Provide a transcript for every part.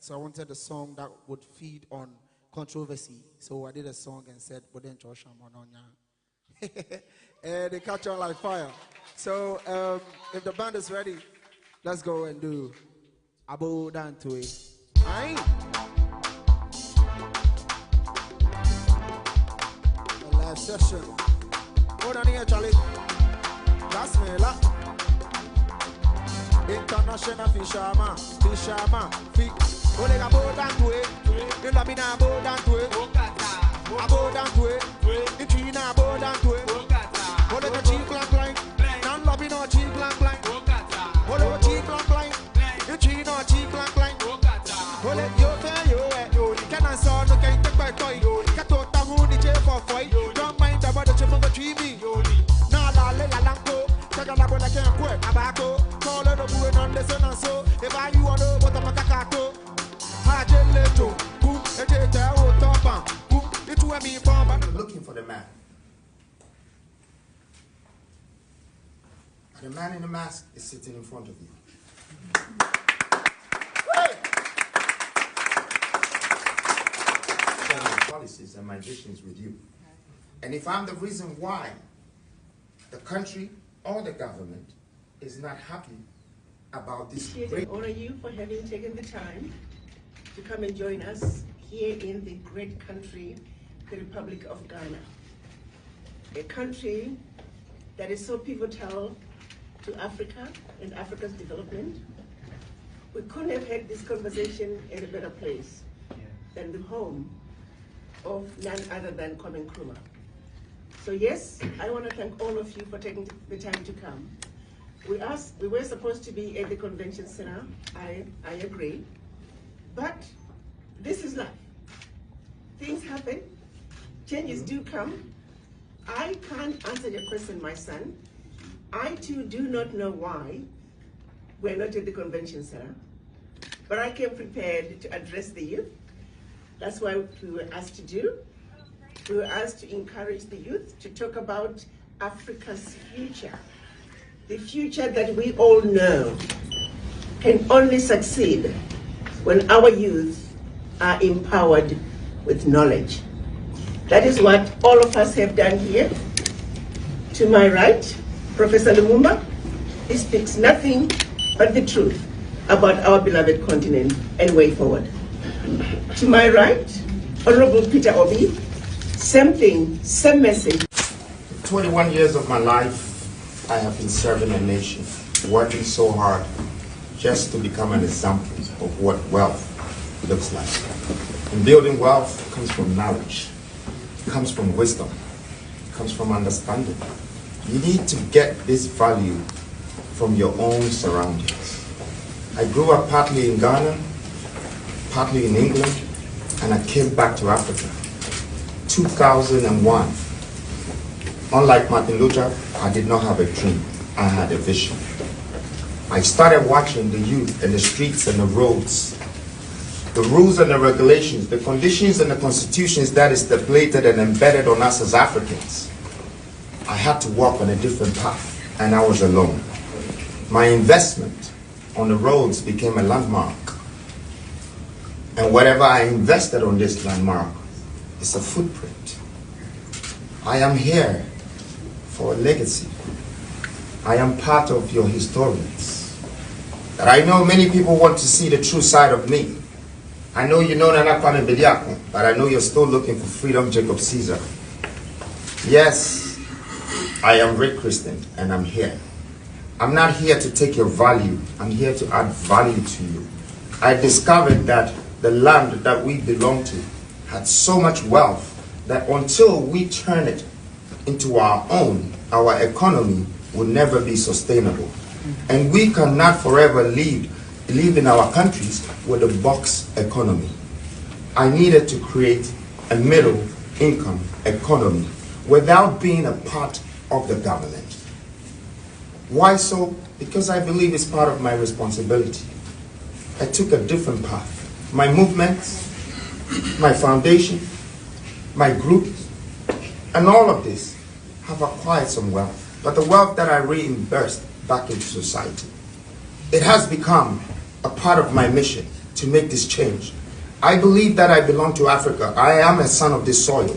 So I wanted a song that would feed on controversy. So I did a song and said, "Boden Joshua Mononya." And they catch on like fire. So if the band is ready, let's go and do Abo Dan to it. Aye. The live session. Hold on here, Charlie. That's me, la. International fisherman, Ole abo dan to it. You love me now, abo dan to it. Abo dan to it. You treat now, abo dan to it. Ole the cheek blank line. Nan love me no cheek blank line. Ole the cheek blank line. You treat no cheek blank line. Ole yo fair yo yo. You can't answer no can't take by toy. Kato tamu ni je for fight. Don't mind about the chimunga tree me. Na la le la lanko. Taka na bona can't quit. Abako. Call it a boy non listen and so. If I you want to but I'm a kakato. Looking for the man. The man in the mask is sitting in front of you. Share my policies and my visions with you. And if I'm the reason why the country or the government is not happy about this great... I honor you for having taken the time to come and join us here in the great country, the Republic of Ghana. A country that is so pivotal to Africa and Africa's development. We couldn't have had this conversation in a better place than the home of none other than Kwame Nkrumah. So yes, I want to thank all of you for taking the time to come. We were supposed to be at the convention center, I agree. But this is life. Things happen, changes do come. I can't answer your question, my son. I too do not know why we're not at the convention center, but I came prepared to address the youth. That's why we were asked to do. We were asked to encourage the youth to talk about Africa's future. The future that we all know can only succeed when our youth are empowered with knowledge. That is what all of us have done here. To my right, Professor Lumumba, he speaks nothing but the truth about our beloved continent and way forward. To my right, Honorable Peter Obi, same thing, same message. 21 years of my life, I have been serving a nation, working so hard just to become an example of what wealth looks like. And building wealth comes from knowledge, comes from wisdom, comes from understanding. You need to get this value from your own surroundings. I grew up partly in Ghana, partly in England, and I came back to Africa. 2001. Unlike Martin Luther, I did not have a dream. I had a vision. I started watching the youth in the streets and the roads, the rules and the regulations, the conditions and the constitutions that is stipulated and embedded on us as Africans. I had to walk on a different path, and I was alone. My investment on the roads became a landmark. And whatever I invested on this landmark is a footprint. I am here for a legacy. I am part of your historians. That I know many people want to see the true side of me. I know you know Nana Kwame Bediako, but I know you're still looking for freedom, Jacob Caesar. Yes, I am Rick Christian, and I'm here. I'm not here to take your value. I'm here to add value to you. I discovered that the land that we belong to had so much wealth that until we turn it into our own, our economy will never be sustainable. And we cannot forever live in our countries with a box economy. I needed to create a middle income economy without being a part of the government. Why so? Because I believe it's part of my responsibility. I took a different path. My movements, my foundation, my group, and all of this have acquired some wealth. But the wealth that I reimbursed back into society, it has become a part of my mission to make this change. I believe that I belong to Africa. I am a son of this soil.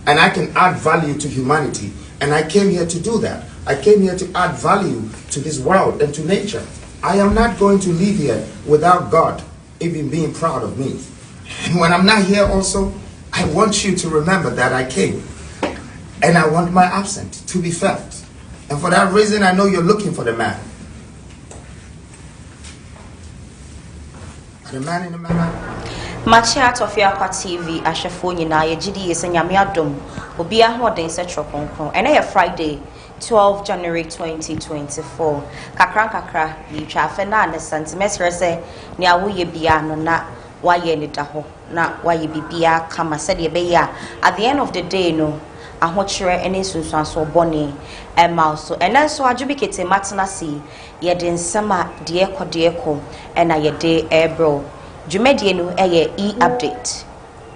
And I can add value to humanity. And I came here to do that. I came here to add value to this world and to nature. I am not going to leave here without God even being proud of me. And when I'm not here also, I want you to remember that I came. And I want my absence to be felt. And for that reason, I know you're looking for the man. The man in the man. Machia Tofiakwa TV, Ashafo nyina ye gidi ye nyame adom obi ahoden se trokonkron ene ye Friday 12 January 2024 kakra ni twafe na ne santimesre se ne awoye bia no na waye ne da ho na waye bibia kama se de be ya at the end of the day no ahokyere ene sunsuanso bone so ene so adwubikete matenasi ye de nsema de ekọ ena ye de ebro Jumedie no e-update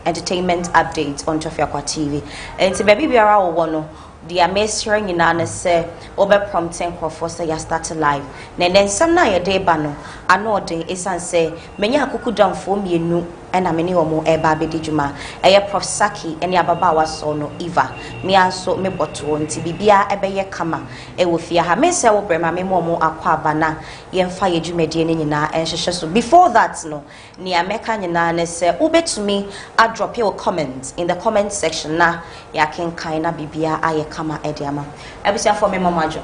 entertainment update on Tofiakwa TV. And to baby biara wo no the mesra nyina na se obe prompting crofo say ya start live. Na nsam na ye de ba no ano den esan se menya akukudamfo mienu ena me ne omo eba bedi djuma eye Prof Saki ene ababa waso no Eva me anso me boto nti bibia ebeye kama e wo fia ha me se wo brema me momo akwa abana ye mfa ye djumedie ne nyina enhwehwe so before that no ni ameka nyina ne se ubetumi a drop your comment in the comment section na ya kenkan na bibia aye kama ediama ebusia for me mama jo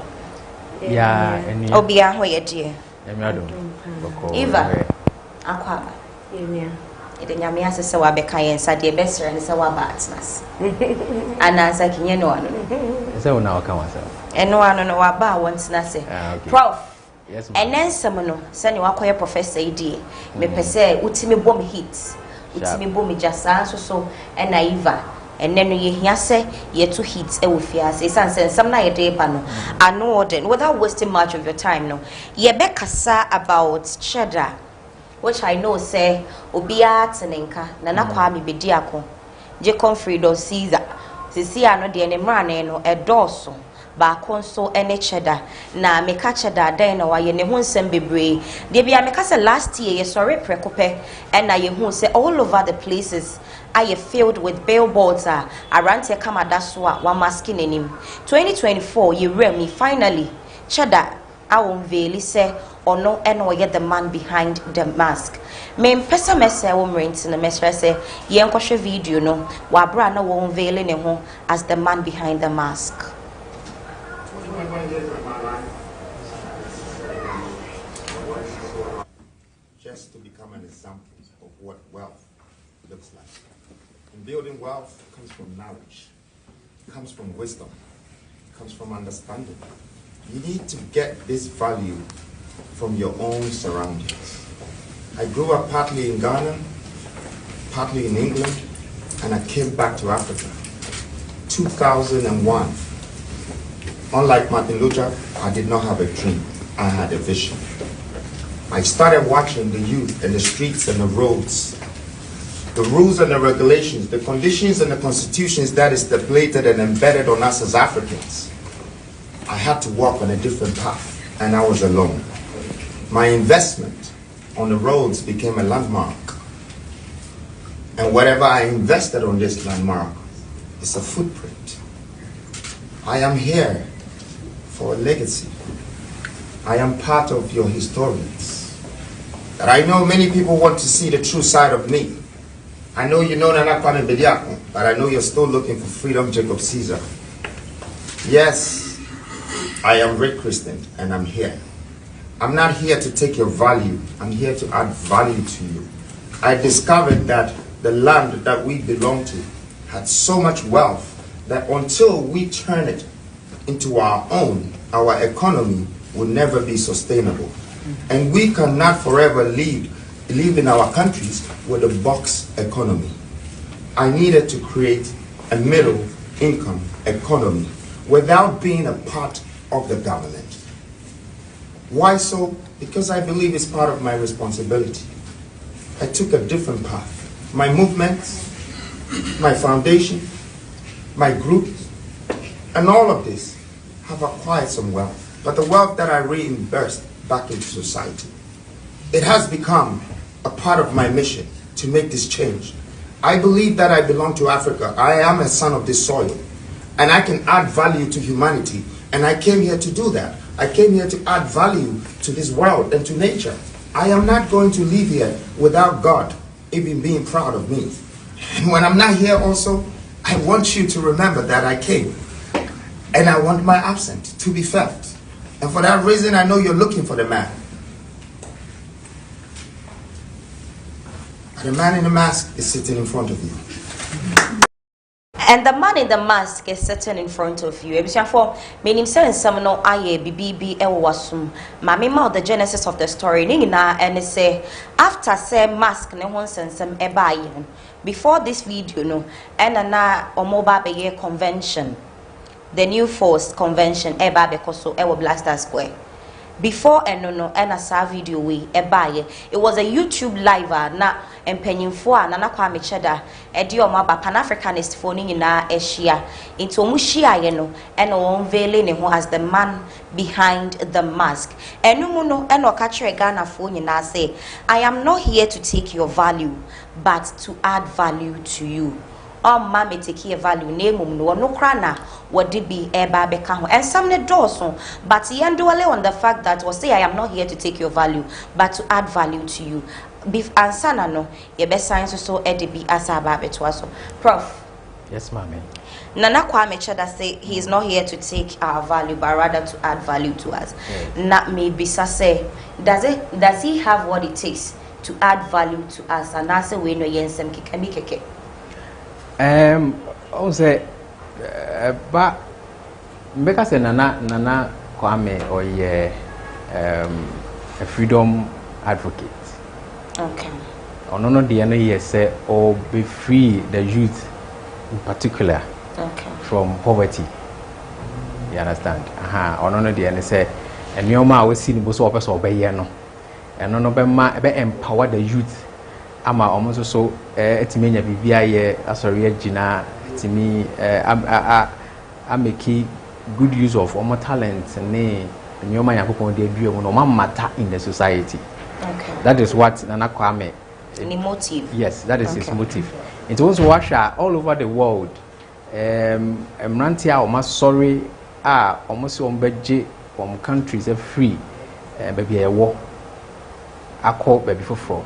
yeah eni obia ho ye die emiado Eva akwa aba ide nyame asese wa beka yensa de besere ne se wa batnas anansa kinye no ano se una waka wasa eno ano no wa ba wontina se prof yes enensem no se ne wakoye professor idi me pese utimi bom hit utimi bom jasa so ena Eva eneno ye hia se ye to hit e wo fiase sanse nsam na ye de ba no ano den without wasting much of your time no ye be kasa about Cheda, which I know say obia tenenka na nakwa me bedi ako je confredo Caesar sisi ano de ne mrane no edoso ba konso ene Cheda na meka Cheda den na waye ne ho nsem bebre de bia meka say last year ye sorry prekope and na ye hu say all over the places I filled with billboards around here kama daswa wa masking enim 2024 ye remi finally Cheda I unveil say or no and or get the man behind the mask. Me pesa mese wo mrent na mesra say ye nkwhwe video no wa bra na wo unveil ne ho as the man behind the mask. Just to become an example of what wealth looks like. And building wealth comes from knowledge, comes from wisdom, comes from understanding. You need to get this value from your own surroundings. I grew up partly in Ghana, partly in England, and I came back to Africa. 2001. Unlike Martin Luther, I did not have a dream. I had a vision. I started watching the youth in the streets and the roads, the rules and the regulations, the conditions and the constitutions that is stipulated and embedded on us as Africans. I had to walk on a different path, and I was alone. My investment on the roads became a landmark. And whatever I invested on this landmark is a footprint. I am here for a legacy. I am part of your historians. That I know many people want to see the true side of me. I know you know Nana Kwame Bediako, but I know you're still looking for freedom, Jacob Caesar. Yes, I am Rick Christian, and I'm here. I'm not here to take your value. I'm here to add value to you. I discovered that the land that we belong to had so much wealth that until we turn it into our own, our economy will never be sustainable. And we cannot forever live in our countries with a box economy. I needed to create a middle income economy without being a part of the government. Why so? Because I believe it's part of my responsibility. I took a different path. My movement, my foundation, my group, and all of this have acquired some wealth. But the wealth that I reimbursed back into society, it has become a part of my mission to make this change. I believe that I belong to Africa. I am a son of this soil, and I can add value to humanity, and I came here to do that. I came here to add value to this world and to nature. I am not going to leave here without God even being proud of me. And when I'm not here also, I want you to remember that I came, and I want my absence to be felt. And for that reason, I know you're looking for the man. The man in the mask is sitting in front of you. And the man in the mask is sitting in front of you. For meaning saying some no aye BB wasum. Mami ma the genesis of the story. Nina and say after say mask ne hon sensem eba before this video no and na omoba be convention. The new force convention eba because so ewo Blaster Square. Before no sa video we ebaye it was a YouTube live na empenyimfo na Kwame Cheda edi omaba Pan Africanist for ni na ehia into omuhia ye no unveiling ne ho as the man behind the mask enu no ka kire Ghana fo nyina say I am not here to take your value but to add value to you. Mama take your value name no krana what did be eba beka ho and some ne doso but yandole on the fact that was say I am not here to take your value but to add value to you beef ansana no ye be science so edibi asaba betwaso prof. Yes ma'am. Nana Kwame Cheda say he is not here to take our value but rather to add value to us. Not maybe say does he have what it takes to add value to us and I say we no yensem kikami keke. I say, but because Nana Kwame or a freedom advocate. Okay. No, the NA say or be free the youth in particular. Okay. From poverty. You understand? No, the NA say, and your ma was seen both of us obey no, and no be empower the youth. Ama almost so etimi nya bibia ye asori agina etimi I make good use of our talent ne nyoma yakopon de adue no matter in the society. Okay. That is what Nana Kwame the motive. Yes, that is his motive. It was washer all over the world. Mrantia almost sorry almost ombeje from countries free baby a war akọ baby for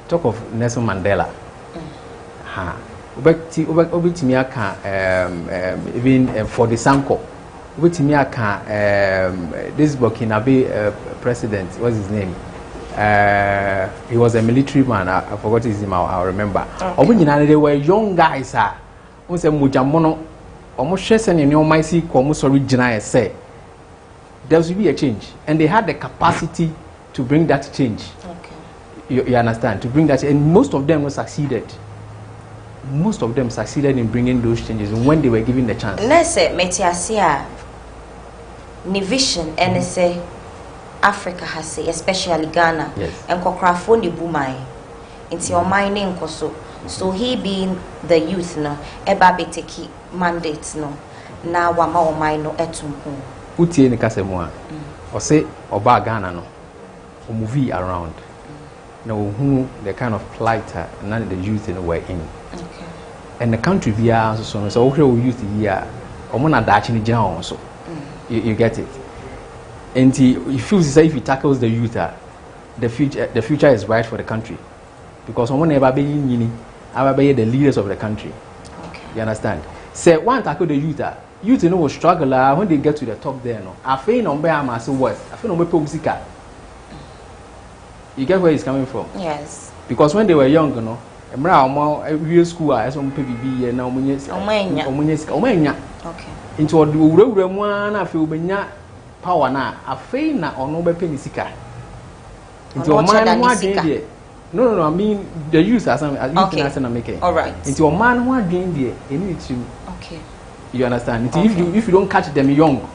talk of Nelson Mandela. Obetimi aka even for the Sanko. Obetimi aka this Burkinabe president, what's his name? He was a military man. I forgot his name. I'll remember. Okay. They were young guys. We say mujamono. Almost shesen in your mighty almost original say. There will be a change, and they had the capacity to bring that change. Okay. You understand? To bring that, and most of them succeeded. Most of them succeeded in bringing those changes when they were given the chance. Let's say Metiasia, ni vision, and say Africa has say, especially Ghana, yes. And Kokrafo ni bumai, into your mining koso. So he being the youth no, eba beteki mandates no, na wama omai no etumpu. Utie ni kasemwa, ose oba Ghana no, movie around. Now who the kind of plight and the youth were in. Okay. And the country via so okay we youth here omona dachi ni jina so. You get it. And he feels as if he tackles the youth the future is bright for the country. Because someone never be the leaders of the country. Okay. You understand? Say one tackle the youth will struggle when they get to the top there no. I feel on bear so what? I feel on musica. You get where he's coming from? Yes. Because when they were young, you know, every school as on PBB and now Okay. into a one I feel benya power na a fee na or no penny sika. Into a man one no, I mean the youth as I'm making. All right. Into a man one game there, you need to. Okay. You understand? Okay. If you don't catch them young,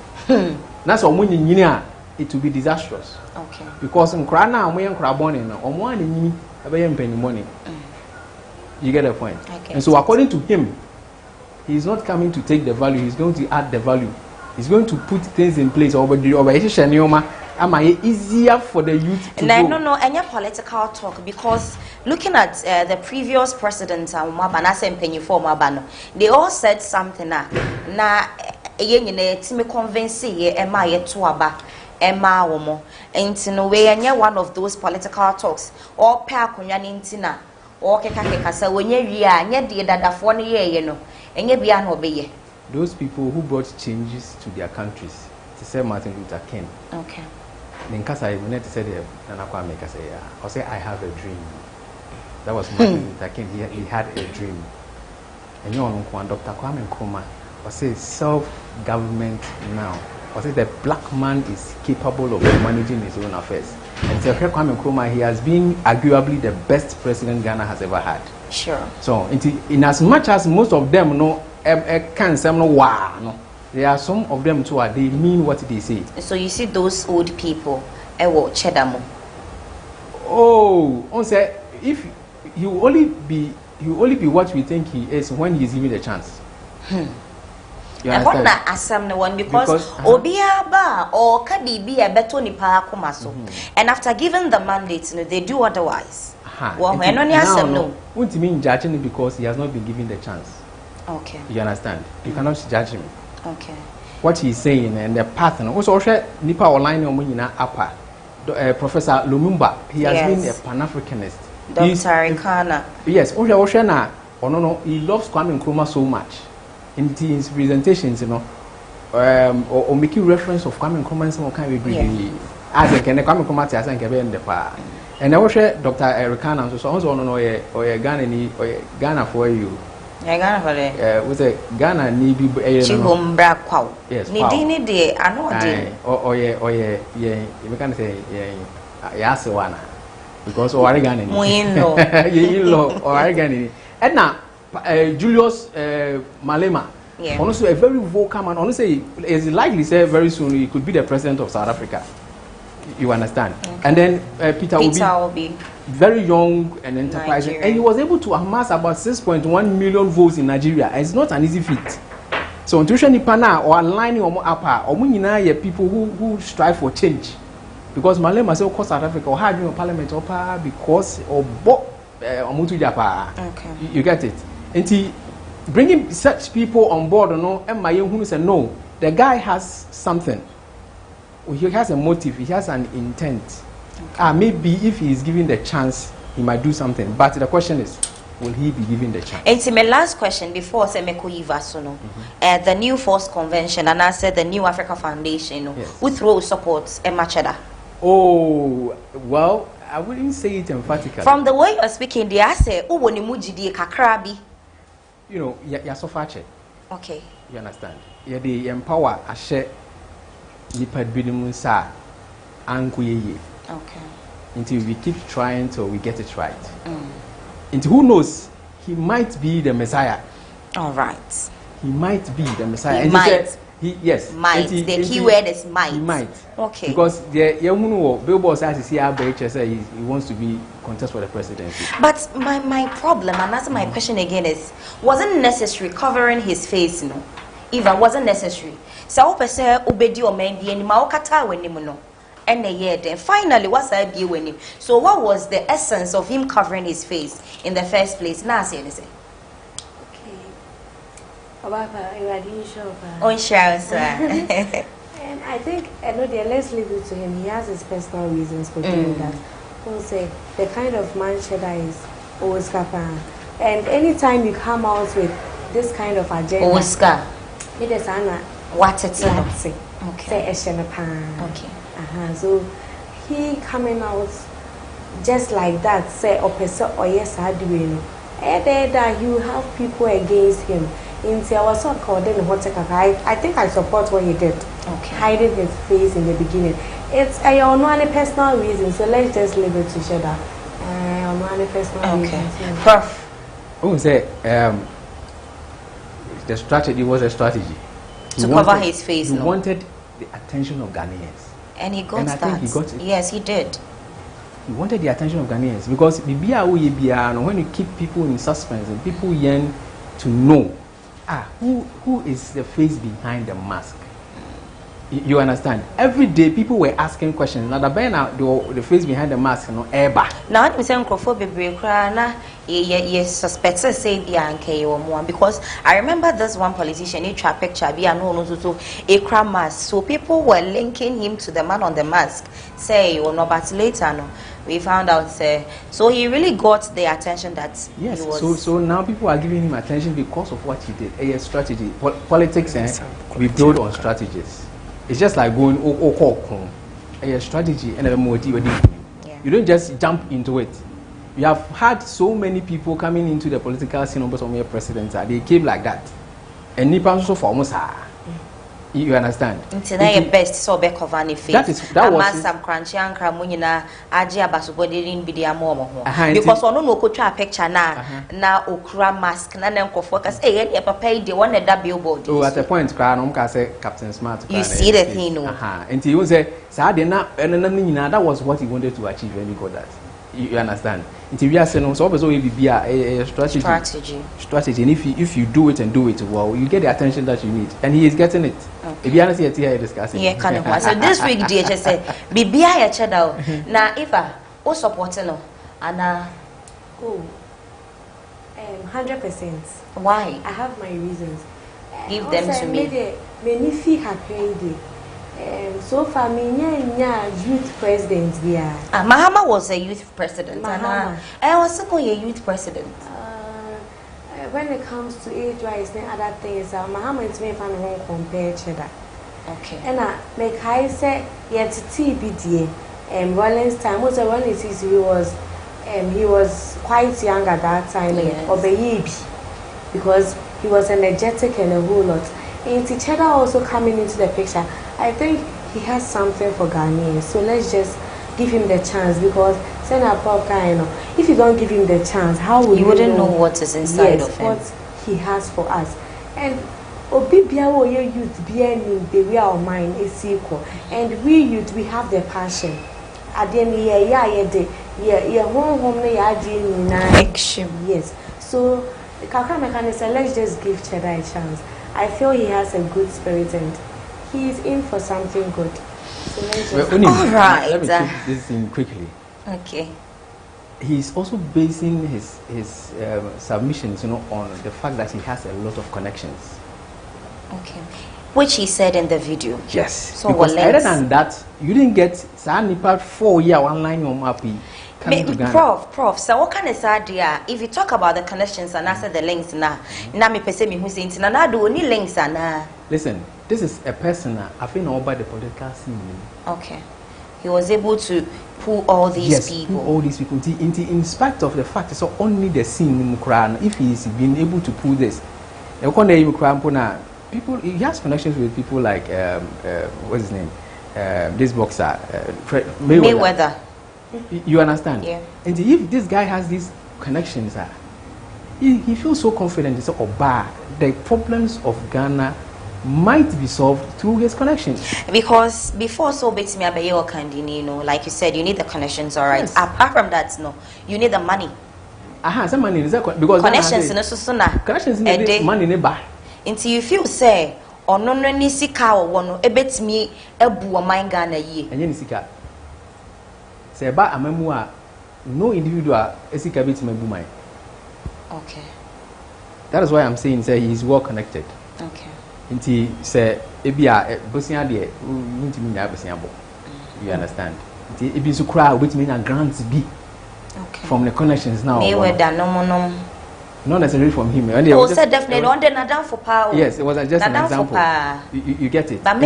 that's all when you it will be disastrous. Okay. Because in Krana, we are crabon or one in penny money. You get the point? Okay. And so, according to him, he's not coming to take the value, he's going to add the value. He's going to put things in place over the am I easier for the youth to go? No, any political talk, because looking at the previous president they all said something na me convince Emma Yetuaba Emma Womo and no way one of those political talks or pair kunyanintina or keka say when you de that for ye no and ye be an obey. Those people who brought changes to their countries, to say Martin Luther King. Okay. In case I wanted to say I say I have a dream. That was Martin Luther King. He had a dream. And you know, Dr. Kwame Nkrumah was say self-government now. Was say the black man is capable of managing his own affairs. And so Kwame Nkrumah, he has been arguably the best president Ghana has ever had. Sure. So in as much as most of them know can't say no wow no. There are some of them too. They mean what they say. So you see those old people, Cheda. Oh, on say if he will only be what we think he is when he is given the chance. You understand? One because Obiaba or Kadibi a beto nipa kumaso, and after giving the mandate, they do otherwise. Well, when only asem no. Won't mean judging him because he has not been given the chance. Okay. You understand? You cannot judge him. Okay. What he's saying and the pattern. Also, nipa online omuna apa. Professor Lumumba, he has been a Pan-Africanist. Dr. Rikana. Yes. He loves Kwame Nkrumah so much. In his presentations, or making reference of Kwame Nkrumah in some kind of degree. As a Kwame Nkrumah te asan kebe in the pa. And I was Dr. Rikana so also or Ghana for you. Ghana for it. Was a Ghana ni bi Chihumbra kwao. Yes. Ni de ano de. You can say Yasewana. Because Oregon Muinlo. Yilo Oregon. And now Julius Malema. Yeah. Also a very vocal man. Honestly, is likely say very soon he could be the president of South Africa. You understand? Okay. And then Peter Obi, very young and enterprising, Nigeria. And he was able to amass about 6.1 million votes in Nigeria. It's not an easy feat. So, intuition Nipana or aligning or upper or people who strive for change. Because Malema say, of course, South Africa or had parliament or because or Omutu Japa. Okay. You get it? And bringing such people on board, and my young said, no, the guy has something. He has a motive, he has an intent. Okay. Maybe if he is given the chance, he might do something. But the question is, will he be given the chance? And my last question before Semeko Ivasono, the new Force Convention, and I said the New Africa Foundation, yes. With role supports Emma Cheda. Oh, well, I wouldn't say it emphatically. From the way you're speaking, they are say, oh, when you mujidi kakrabi. You know, you're so far. Okay. You understand? Yeah, they empower a share. Okay. Until we keep trying till we get it right. And who knows, he might be the Messiah. All right. He might be the Messiah. He might. Yes. Might. The key word is might. He might. Okay. Because the young Billboard says he wants to be contest for the presidency. But my problem, and that's my question again, is wasn't necessary covering his face, Even wasn't necessary. So person obedi or men be any maokata when him and a year then finally what's I be when him. So what was the essence of him covering his face in the first place? Now say anything. Okay. About irradiation. I think let's leave it to him. He has his personal reasons for doing that. We'll say the kind of man Cheda is always kappa. And anytime you come out with this kind of agenda, Oscar. It is Anna. What it's okay. Okay. So he coming out just like that, say or yes I do that you have people against him. In I was so called in I think I support what he did. Okay. Hiding his face in the beginning. It's a only personal reason, so let's just leave it to Cheda. Only personal reasons. Prof. Who say the strategy was a strategy. To cover his face. He wanted the attention of Ghanaians. And he got and that. I think he got it. Yes, he did. He wanted the attention of Ghanaians because when you keep people in suspense and people yearn to know who is the face behind the mask. You understand? Every day people were asking questions. Now the face behind the mask, eba. Now I'm saying you suspect say because I remember this one politician he tried picture be a crime mask. So people were linking him to the man on the mask. Say but later no. We found out so he really got the attention that yes, he was. So now people are giving him attention because of what he did. A strategy. Politics we build on strategies. It's just like going a strategy and a motive. You don't just jump into it. You have had so many people coming into the political scene of your presidents. They came like that. And Nipan so for you understand? Until your best so be cover face. That was some crunchy and cramunina aji abasugo didn't be their mom because on no could try picture now okra mask na nem ko focus your papa they wanted that billboard. Oh, at a point cry say Captain Smart. You see the thing no. And he say that was what he wanted to achieve when he got that. You understand? Until we are saying so also be a strategy. And if you do it and do it well, you get the attention that you need. And he is getting it. Okay. If you understand here discussing. Yeah, kind of. So this week DHS said Bibia ya cheda. Now if I supporting no and 100%. Why? I have my reasons. Give them to me. Many feel happy. So far, me youth president here. Mahama was a youth president. Mahama. I was a youth president. When it comes to age-wise and other things, Mahama is me fan won't compare Cheda. Okay. And make I say yet T.B. Rollins time was when he was quite young at that time, or baby, because he was energetic and a whole lot. And Cheda also coming into the picture. I think he has something for Ghanaians, so let's just give him the chance because send a pop guy, if you don't give him the chance, how will you wouldn't know what is inside of him? What he has for us. And Obibia youth being the way our mind is equal, and we youth we have the passion. At the end yes. So let's just give Cheda a chance. I feel he has a good spirit and he is in for something good. So let's just all right. Let me take this in quickly. Okay. He's also basing his submissions, on the fact that he has a lot of connections. Okay. Which he said in the video. Yes. So because other than that, you didn't get Sanipa 4 year online on Mappy. Prof, so what kind of idea? If you talk about the connections and answer the links now me pese me who's into na do any links and listen, this is a person I've been over the political scene. Okay. He was able to pull all these people. Pull all these people. In spite of the fact it's only the scene in Mukran, if he's been able to pull this. People he has connections with people like what's his name? This boxer, Mayweather. You understand? Yeah. And if this guy has these connections, he feels so confident. He said, the problems of Ghana might be solved through his connections. Because before so beats me about like you said, you need the connections, all right. Yes. Apart from that, you need the money. Some money is because connections in money never. Until you feel say, or no ni sika or one ebet me ebu o mind Ghana ye. And sika. Say ba amemua no individual esika bit me bumai. Okay. That is why I'm saying say he is well connected. Okay. Until say ebia bosia de ntimi nya bosia bo. You understand? Until ebi so kra wait me na grants be. Okay. From the connections now. Mayweather not necessarily from him. Said definitely on the Nadam for power. Yes, it was just an example. You get it. But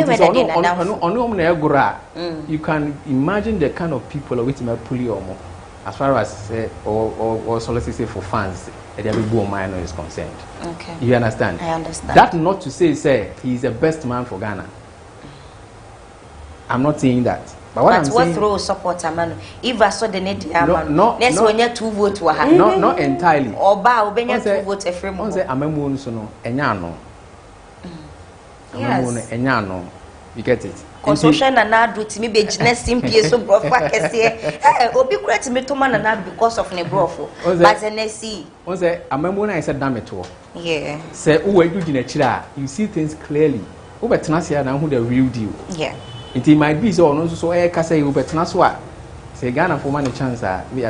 you can imagine the kind of people which may pull you as far as or solicit for funds that every boy minor is concerned. Okay. You understand? I understand. That not to say he is the best man for Ghana. I'm not saying that. But what throw support man? If I saw the need no, next when you 2 vote wa ha. Not entirely. Oba obenya 2 vote efrem. On say amemu so no enya no. Amemu enya no. You get it? Construction na do timi be next simpie so brofa kese. Obi kura timi to man na because of ne brofo. But NSC. On say amemu na say dameto. Yeah. Say who we do gina chira, you see things clearly. Ubetenasia na who the real deal. Yeah. It might be so no so say ubetenaswa. Say Ghana for man a chance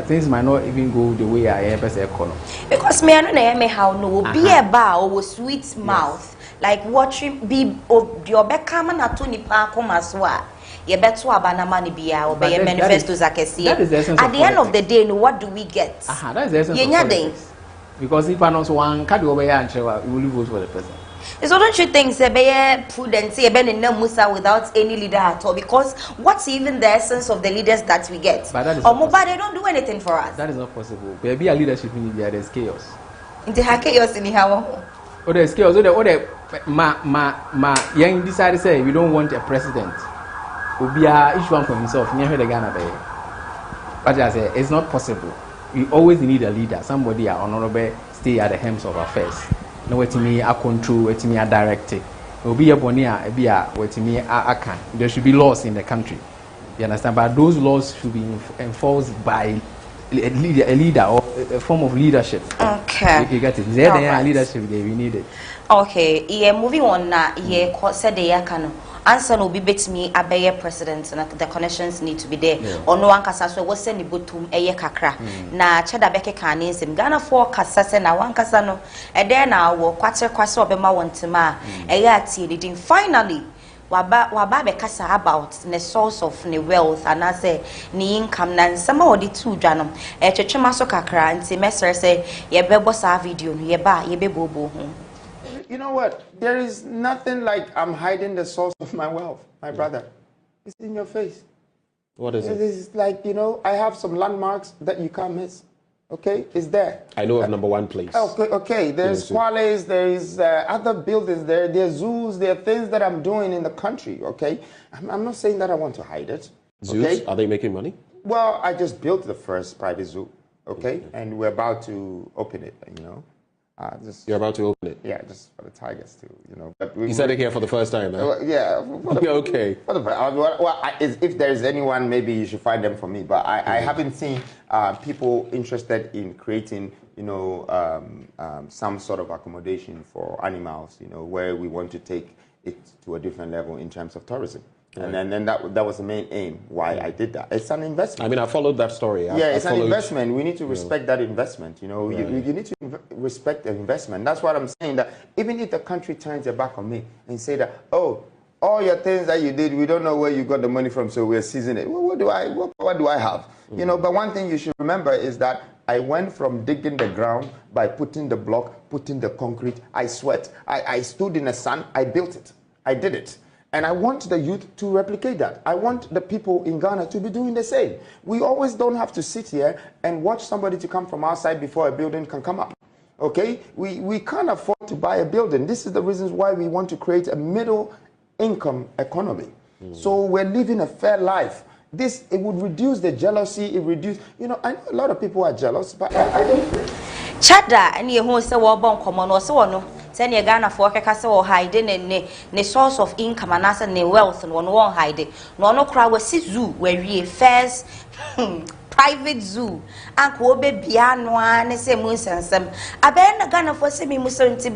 things might not even go the way I ever say economy. Because me I me how no be a bar or sweet mouth like watching be your back come na to nipa koma so a ye beto abana mani bia or be manifestos akesi. At the end of the day, no, what do we get? That's the essence of politics. Because if I know one card over here and we will vote for the president. So don't you think say be prudent say be no Musa without any leader at all? Because what's even the essence of the leaders that we get? Or mobile they don't do anything for us. That is not possible. There be a leadership in India, there's chaos. Into chaos in how? Oh, there's chaos. Young decided say we don't want a president. Ubia each one for himself. Never the Ghana bay. But I say it's not possible. We always need a leader, somebody honorable stay at the helms of affairs. No wait me a control, wait me a directing. Be a bonia, a beer, wait me a can. There should be laws in the country. You understand? But those laws should be enforced by a leader or a form of leadership. Okay. You get it. There leadership we need it. Okay. Yeah, moving on now. Yeah, said the yakano. Answer no be bet me abeye president and the connections need to be there. Or no one kasa so was send the botum eye kakra. Na Cheda beke kani sim Ghana for kasa se na one kasa no. And then now wo kwate kwase obema wantima. Eye ati leading finally. Waba be kasa about the source of the wealth and I say ni income na nsama odi tu dwanom. Twetwema so kakra nti mesere say ye bebo sa video no ye ba ye bebobo ho. You know what? There is nothing like I'm hiding the source of my wealth, my brother. It's in your face. What is it? It's like, you know, I have some landmarks that you can't miss. Okay? It's there. I know of number one place. Okay. There's Quales, there's other buildings there, there's zoos, there are things that I'm doing in the country, okay? I'm not saying that I want to hide it. Zoos? Okay? Are they making money? Well, I just built the first private zoo, okay? And we're about to open it, you know? You're about to open it? Yeah, just for the tigers too, you know. But you said it here for the first time, huh? Yeah. Okay. If there's anyone, maybe you should find them for me. But I haven't seen people interested in creating, you know, some sort of accommodation for animals, you know, where we want to take it to a different level in terms of tourism. Right. And then that was the main aim why I did that. It's an investment. I mean, I followed that story. It's an investment. We need to respect that investment. You know, you need to respect the investment. That's what I'm saying. That even if the country turns their back on me and say that, oh, all your things that you did, we don't know where you got the money from, so we're seizing it. Well, what do I have? You know, but one thing you should remember is that I went from digging the ground by putting the block, putting the concrete. I sweat. I stood in the sun. I built it. I did it. And I want the youth to replicate that. I want the people in Ghana to be doing the same. We always don't have to sit here and watch somebody to come from outside before a building can come up. Okay? We can't afford to buy a building. This is the reasons why we want to create a middle income economy. So we're living a fair life. It would reduce the jealousy. I know a lot of people are jealous, but I don't. Cheda and ye who say well bon common or so no. Send your Ghana for Kaka or hiding and the source of income and as and wealth and one hiding. No crowd was zoo where we first private zoo. Uncle baby one say moons and some. I bet Ghana for semi musanti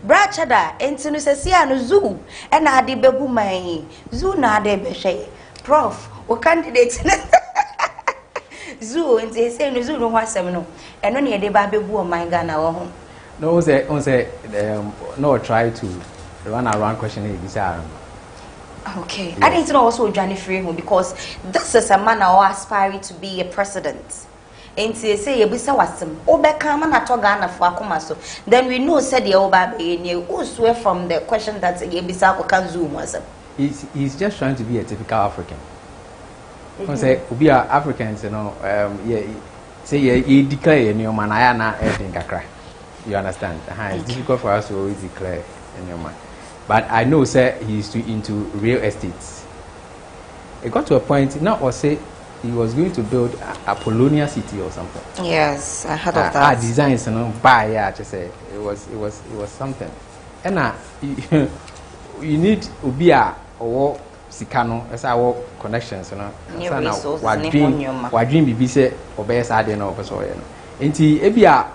Cheda and Sinusia zoo and I did babu my zoo na de beshe. Prof, or candidates zoo and they say zoo no was no and only a baby boo my Ghana or home. No, no, try to run around questioning this. Okay, yeah. I didn't know also Johnny Freeman because this is a man who aspiring to be a president. And say you be so awesome. Obekama na to Ghana for Akumaso. Then we know said the Oba also from the question that you be can zoom was. He's just trying to be a typical African. Say we are Africans, you know. Say you declare in your man I am not everything kakra. You understand? It's difficult for us to always declare in your mind. But I know, sir, he's into real estates. It got to a point, now or say he was going to build a Apollonia city or something. Yes, I heard of that. Designs, you know, just say it was something. And you need Ubia or Sikano as our connections, you know. What dream be say or best I don't know for Inti Ebia.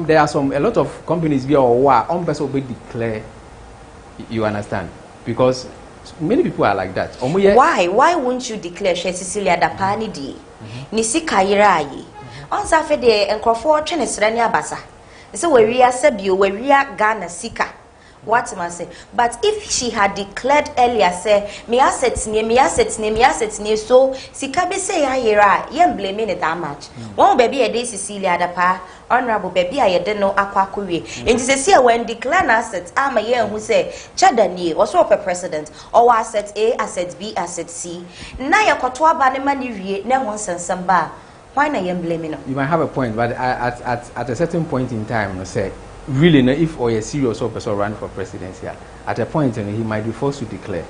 There are a lot of companies we are on person will declare You understand? Because many people are like that. Why won't you declare Cecilia Dapani di? Nisi Kairai. On Saturday and Crawford Chenesrania Basa. So we are Sebio, we are Ghana Sika. What am I say? But if she had declared earlier, say, me assets near, so Sikabe say, I am blaming it that much. One baby a day, Cecilia Dapa, honorable baby, I didn't know Aquacuri. And this is here when declare assets, I'm a year who say, Cheda And T.B or so a president, or asset A, asset B, asset C. Naya Kotwa Banemani, no one sends some bar. Why not you blaming? You might have a point, but at a certain point in time, I say, really, if or a serious person run for presidency, at a point he might be forced to declare.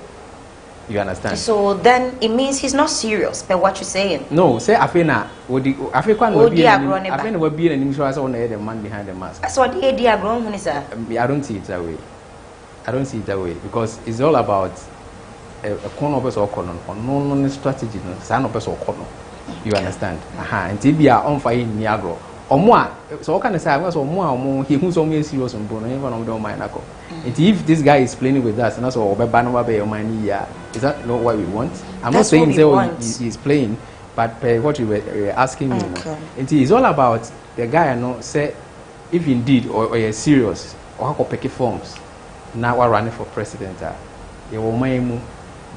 You understand? So then it means he's not serious. But what you're saying? No, say Afena will be an insurance on the man behind the mask. That's what the idea grown is. I don't see it that way. I don't see it that way because it's all about a corner or corner or no strategy, no son of person or corner. You understand? And T.B are on fire in Niagara. Or more, so what can I say? I was more, he who's only serious on Bruno, even on the mind. And if this guy is playing with us, and that's all, is that not what we want? I'm not saying he's playing, but what you were asking me. And it's all about the guy, say, if indeed, or you're serious, or how pick forms, now we're running for president.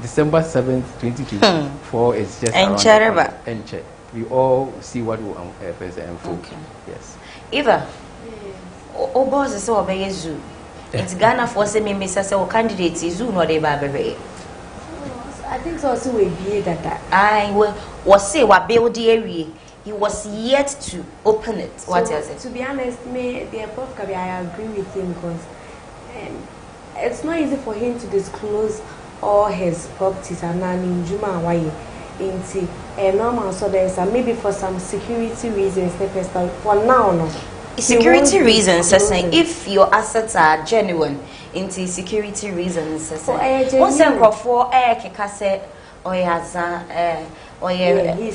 December 7th, 2024 is just around. We all see what we present. Okay. Yes. Eva, o boss is so obey zoo. It's Ghana for say me say candidates zoo no dey baby. I think so also we be that. I was say what build the area. He was yet to open it. What is it? To be honest, me the Prof Kabi, I agree with him because it's not easy for him to disclose all his properties and in Juma Hawaii. Into a normal, so there's maybe for some security reasons, for now, no. Security reasons, if your assets are genuine, into security reasons, once and for cassette or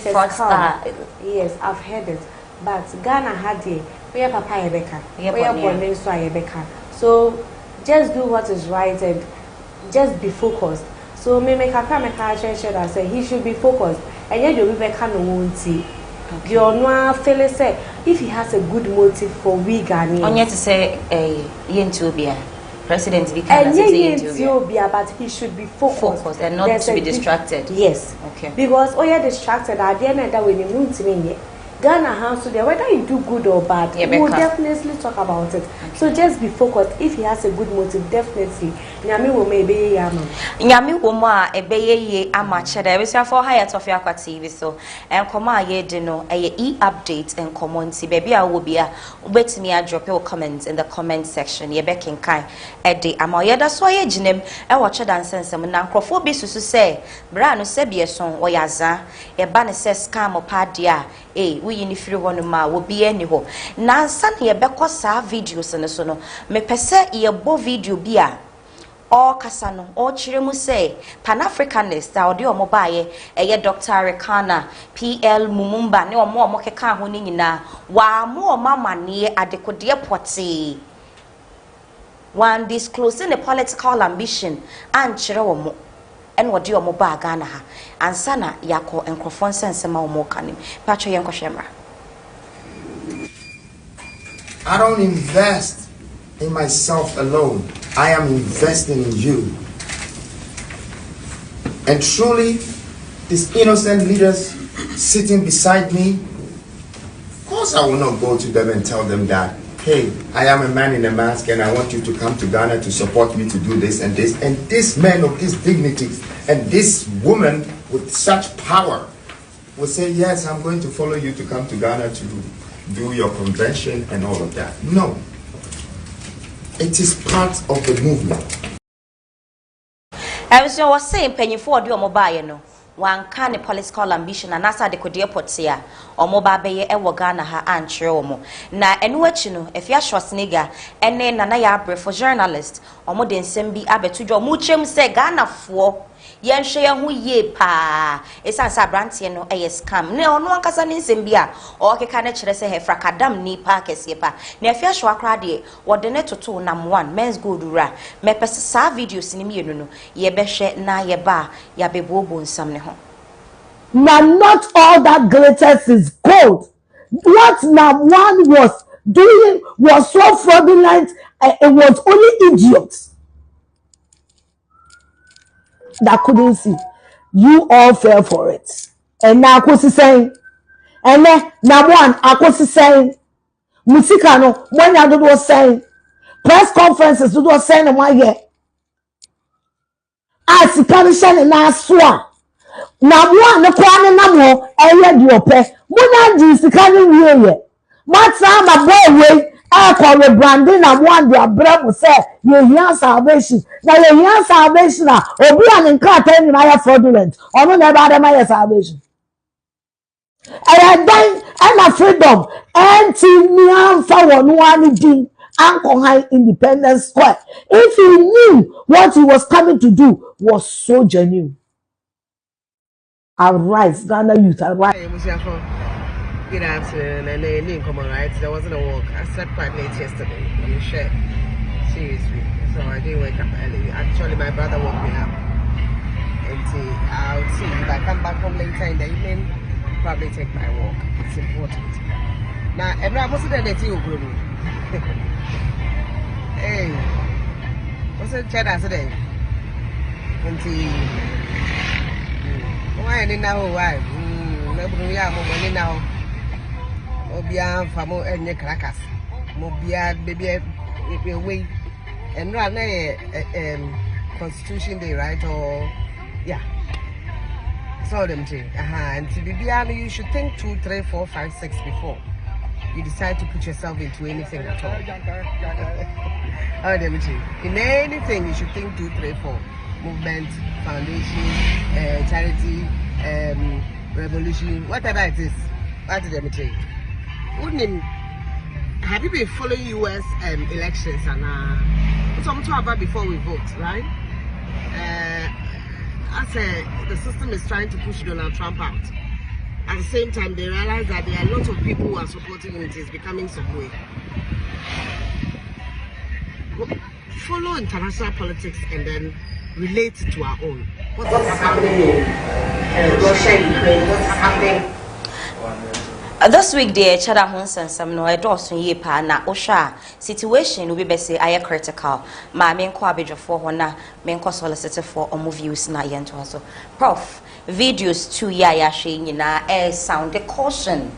fraudster. Yes, I've heard it. But Ghana had it. We are Papa Rebecca. We are born Rebecca. So just do what is right and just be focused. So me make a that say he should be focused. And yet you Rebecca no won't see. You're not feeling say if he has a good motive for we Ghanaians. On yet to say Yentubia. President and Ethiopia, but he should be focused and not to be distracted. Yes. Okay. Because you're distracted at the end of that when you move to me. Ghana has to there, whether you do good or bad, we'll definitely talk about it. Okay. So just be focused. If he has a good motive, definitely. Nyami will maybe yama. Nyami woma ebeye ama cheda. We say for higher Tofiakwa TV so and koma ye dino e-update and comment. Baby I will be a ubetimi a drop your comments in the comment section. Ye bekin kai edi ama yeda so ye jinem e watch dan sensem na nkrofo bi susu say bra no se bie son oyaza e ba ne se scam opadia we in free one ma will be any ho. Now, son, ye bekosa videos and so no. Me pese ye bo video bia. Or Casano, or Chiremu say, Pan Africanist, audio mobile, a Dr. Rekana, PL Mumumba, no more Mokeka Hunina, wa more mamma near at the Kodia Poti. One disclosing a political ambition and Chiromo. And what do you mobile Ghana and Sana Yako and Crofon and Sama Mokanim, Pacho Yanko Shemra. I don't invest in myself alone. I am investing in you. And truly, these innocent leaders sitting beside me, of course I will not go to them and tell them that, hey, I am a man in a mask and I want you to come to Ghana to support me to do this and this. And this man of this dignity and this woman with such power will say, yes, I'm going to follow you to come to Ghana to do your convention and all of that. No. It is part of the movement. I was saying, Penny Ford, your mobile, no. One kind of political ambition and as I could deport here or mobile bay ever Ghana her and Chiromo. Now, and what you know, if you're Schwarzenegger and then Nanaya for journalists or more than Sembi Abetujo, Muchem say Ghana for yen hwe ye hu ye pa esansa brante no scam ne ono ankasa ne nsem bia o keka na kire se he frakadam ni pa kese pa na afia hwa kra de wode ne toto nam 1 men's gold ra me pese sa videos ni mienu no ye behwe na ye ba ya bebobo nsam ne ho. Now, not all that glitters is gold. What Nam1 was doing was so fraudulent, it was only idiots that couldn't see. You all fell for it. And now, what's he saying? And then, Nam1, what's he saying? Musikano, when I was saying, press conferences, do was saying, my year. As he can send in our swan. Na one no plan na mo eye di ope mo na di sika ni wiye mata ma boy we e ko rebranding na one dia bra mo say ye hia salvation na ye hia salvation na obi an nka tan ni na fraudulent ono na ba dem ya salvation then and a freedom anti ni amfa wonu ani din anko high Independence Square if he knew what he was coming to do was so genuine. Arise, Ghana youth, arise. Good afternoon, and then come on, right? There wasn't a walk. I slept quite late yesterday. I'm sure. Seriously. So I didn't wake up early. Actually, my brother woke me up. And I'll see if I come back home later in the evening, probably take my walk. It's important. Now, everyone was there to you, Bruno. Hey, what's the Cheda today? And why now? Why? We are money now. Obia famo enye crackers. Mobia baby away and run Constitution Day, right? Or yeah. So them thing. And to you should think 2, 3, 4, 5, 6 before you decide to put yourself into anything at all. Oh, them thing. In anything you should think 2, 3, 4. Movement, foundation, charity, revolution, whatever it is. What did they say? Have you been following US elections and what's I'm talking about before we vote, right? I say the system is trying to push Donald Trump out. At the same time, they realize that there are a lot of people who are supporting him. It is becoming some way. Follow international politics and then relate it to our own. What's happening in Russia, Ukraine? What's happening? This week, the Cheda Hunsen some no edosun ye pa na osha situation we be say aye critical. Ma me nko abejo for hona me nko solicitor for omo views na ye nto so. Prof, videos to ya hwe nyina sound the caution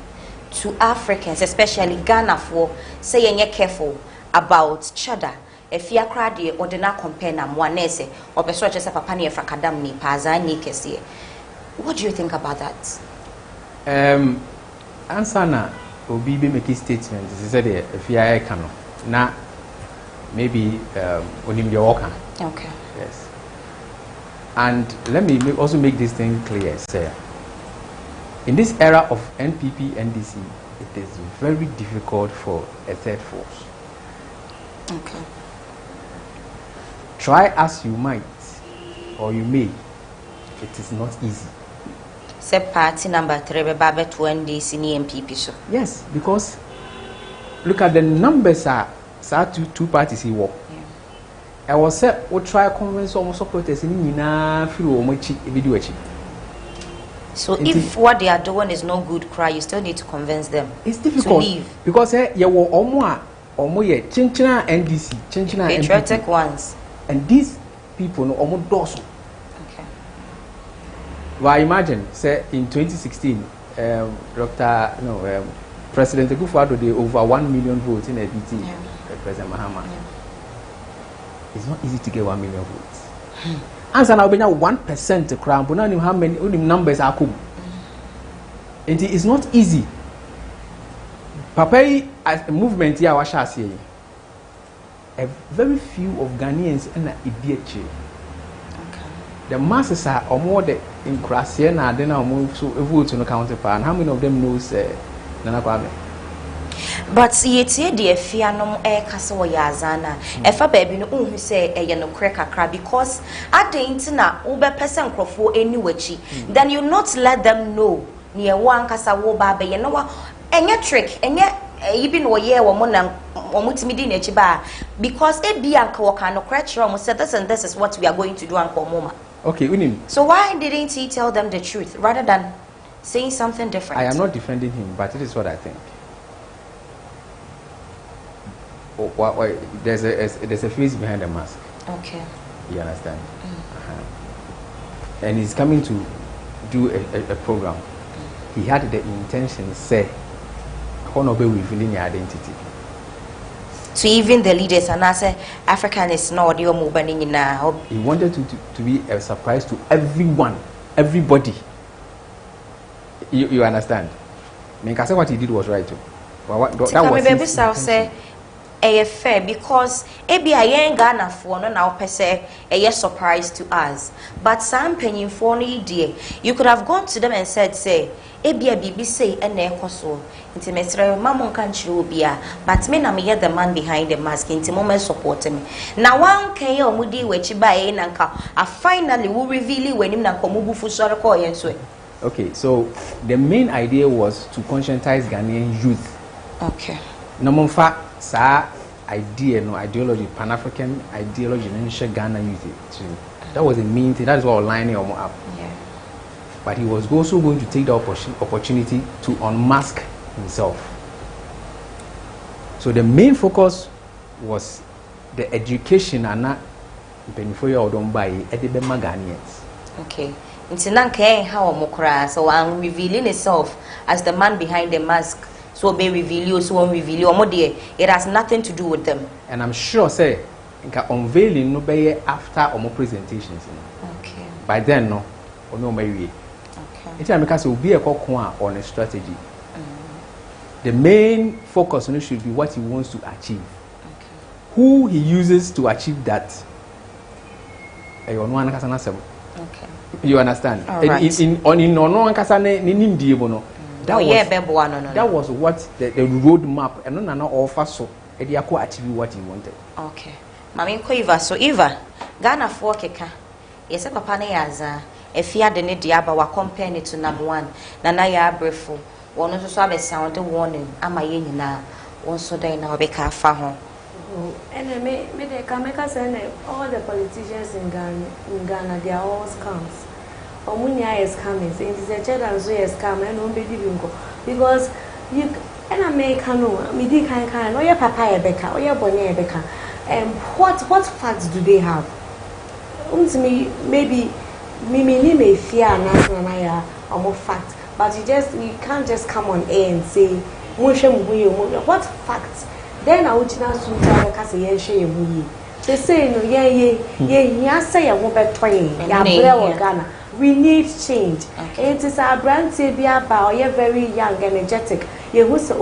to Africans, especially Ghana, for say yenye careful about Cheda. If you are the ordinary compare na mwanese or person just papa ni frakadam ni paza ni kese. What do you think about that? Answer na obi be make statement. He said if you are kano na maybe onim your worker. Okay. Yes. And let me also make this thing clear, sir. In this era of NPP, NDC, it is very difficult for a third force. Okay. Try as you might, or you may, it is not easy. Say party number 3 be babe 20 senior MPP so. Yes, because look at the numbers are two parties he work. I was said we try convince almost supporters in Nina feel much video. So if what they are doing is no good cry, you still need to convince them. It's difficult to leave. Because you were almost Chinchina NDC, Chinchina patriotic ones. And these people no almost does. Okay. Well, imagine, say in 2016, President Akufo-Addo they over 1 million votes in ABT. Yeah. President Mahama. Yeah. It's not easy to get 1 million votes. Answer now, 1% to crown, but not how many numbers are come. And it is not easy. Papai as a movement here, what shall I say? A very few of Ghanaians and Ibiachi. Okay. The masses are more in Krasiana than our move to vote to the counterpart. And how many of them knows Nana Kwame? But yeti de afia no kasa wo yazana efa baabi no unhu say eye no kre kakra because adent na wo be pese nkrofo eni wachi then you not let them know near one kasa wo ba be ye no wa enye trick enye even wo ye wo mo na omutimi di na echi ba because e bia nka wo kan no kre kire mo say this and this is what we are going to do anko moma. Okay, Unim. So why didn't he tell them the truth rather than saying something different? I am not defending him, but it is what I think. There's a face behind the mask. Okay. You understand? And he's coming to do a program. He had the intention, say, Honorable revealing your identity. So even the leaders and I say African is not the moving in now. He wanted to be a surprise to everyone, everybody. You understand? I mean, what he did was right too. But that was his intention. Fair because ebi ayen Ghana for no now per se a surprise to us. But some penny for no idea. You could have gone to them and said, say, ebi a bibi say and ekoso. Into Mr. Mamon country will be but me na me the man behind the mask into moment support me. Now one can you mudi which by nanka I finally will reveal when him na komubu fu so so. Okay, so the main idea was to conscientize Ghanaian youth. Okay. No fact. Sa idea, no ideology, Pan-African ideology, and Ghana youth. That was the main thing. That is what lining him up. Yeah. But he was also going to take the opportunity to unmask himself. So the main focus was the education and not Benifoya Odombai Edibema Ghanaians. Okay. It's not how Mokra, so I'm revealing itself as the man behind the mask. So be reveal you, so reveal you. It has nothing to do with them. And I'm sure, say, unveiling no be after our presentations. Okay. By then, no, or no maybe. Okay. It's because it will be a cocoa on a strategy. The main focus on it should be what he wants to achieve. Okay. Who he uses to achieve that. Okay. You understand? All right. That was what the road map and no offer so achieve what he wanted. Okay. Mami ko Eva so Eva Ghana for keka yese papa na yaza efia de ne diaba wa compare it to number 1 na na ya brefo wono so so abesound warning ama ye nyina won so dan na obeka afa ho. And me de kameka say all the politicians in Ghana they are all scams. Omunia is coming. So it is a Cheda And T.B is coming. I don't believe in go because you and American no. Me di kind. Oh your papa Ebeka. Oh your bonny Ebeka. What facts do they have? Me maybe me fear national na more facts. But you can't just come on air and say what facts? Then I would not soon tell the say ye. They say no yeah say I won't be trying. Yeah Ghana. We need change. Okay. It is our brand TB about you're very young, energetic. You who say,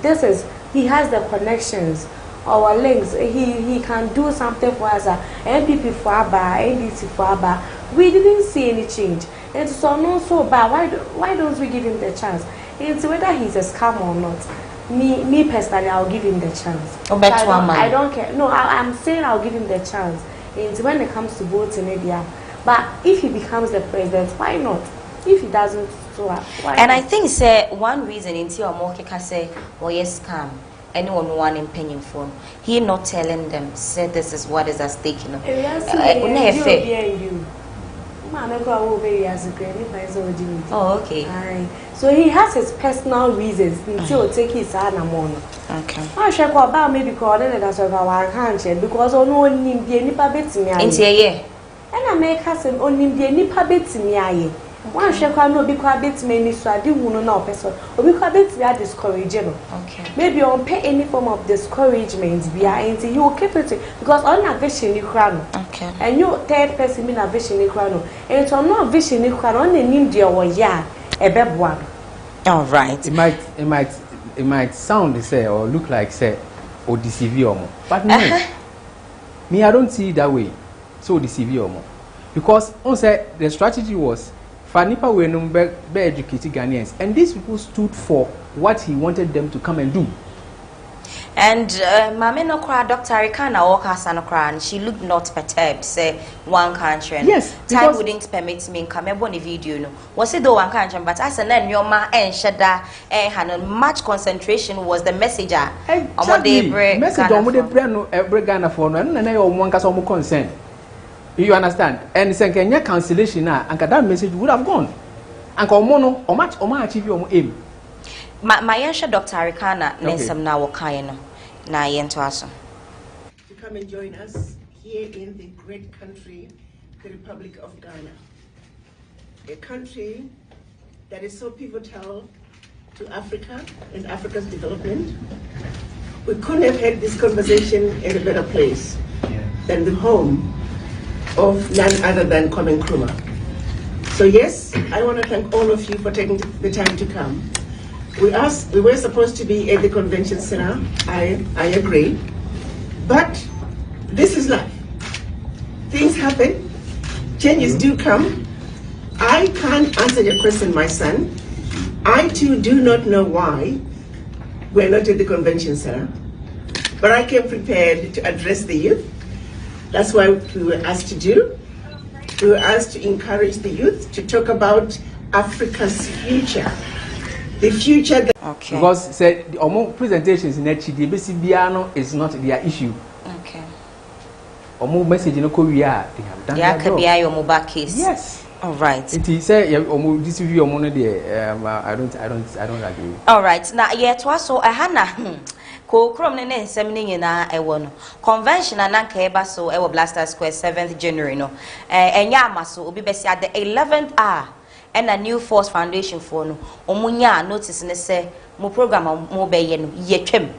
this is he has the connections, our links. He can do something for us. NPP for Aba, NDC for Aba. We didn't see any change. And so not so bad. Why don't we give him the chance? It's whether he's a scam or not. Me personally, I'll give him the chance. I don't care. No, I'm saying I'll give him the chance. And when it comes to voting, media. But if he becomes the president, why not? If he doesn't, so why and not? I think say one reason in your Mokeka say, yes, scam. Anyone one in penny for he not telling them say this is what is at stake. You oh, okay. So he has his personal reasons until take his animal. Okay. I shall go about maybe called it as our country because no him be any puppet me. And I make us only be any puppet me. One shall no be quite many so I didn't know person or be quite discouraging. Okay. Maybe you won't pay any form of discouragement behind you will keep it because on a vision you crown. Okay. And you third person in a vision you crown. And it's not vision you crown on the India or yeah a bad one. All right. It might sound say or look like say or deceive you more. But no. Me I don't see it that way. So deceive you more. Because on say the strategy was Fanipa Wenum be educated Ghanaians, and these people stood for what he wanted them to come and do. And Mame no cry, Dr. Rikana Okasa no cry, and she looked not perturbed, say one country. Yes, time wouldn't permit me in Camebo video. No, was it the one country, but as an end, your ma and Shada and much concentration was the messenger. Exactly. Message on the brand every Ghana for no, and I one cast more concern. You understand? And it's a cancellation now, and that message would have gone. And Mono, or much achieve your aim. My yensha Dr. Rikana Nensam na wakayeno na yento aso. To come and join us here in the great country, the Republic of Ghana. A country that is so pivotal to Africa and Africa's development. We couldn't have had this conversation in a better place than the home of none other than Kwame Nkrumah. So yes, I want to thank all of you for taking the time to come. We were supposed to be at the convention center. I agree, but this is life. Things happen, changes do come. I can't answer your question, my son. I too do not know why we're not at the convention center, but I came prepared to address the youth. That's what we were asked to do. We were asked to encourage the youth to talk about Africa's future. The future that okay. Because said the presentations in the BCBiano is not their issue. Okay. Message in Korea, they have done that job. Your mobile case. Yes. All right. It say this review money there. I don't agree. All right. Now yet was so Hannah. Ko krom ne nsem ne nyina ewo no convention ananka eba so ewo Blaster Square 7th January no enya amaso obi besi at the 11th hour and a New Force Foundation for no omunya notice ne say mo program mo beye no yetwem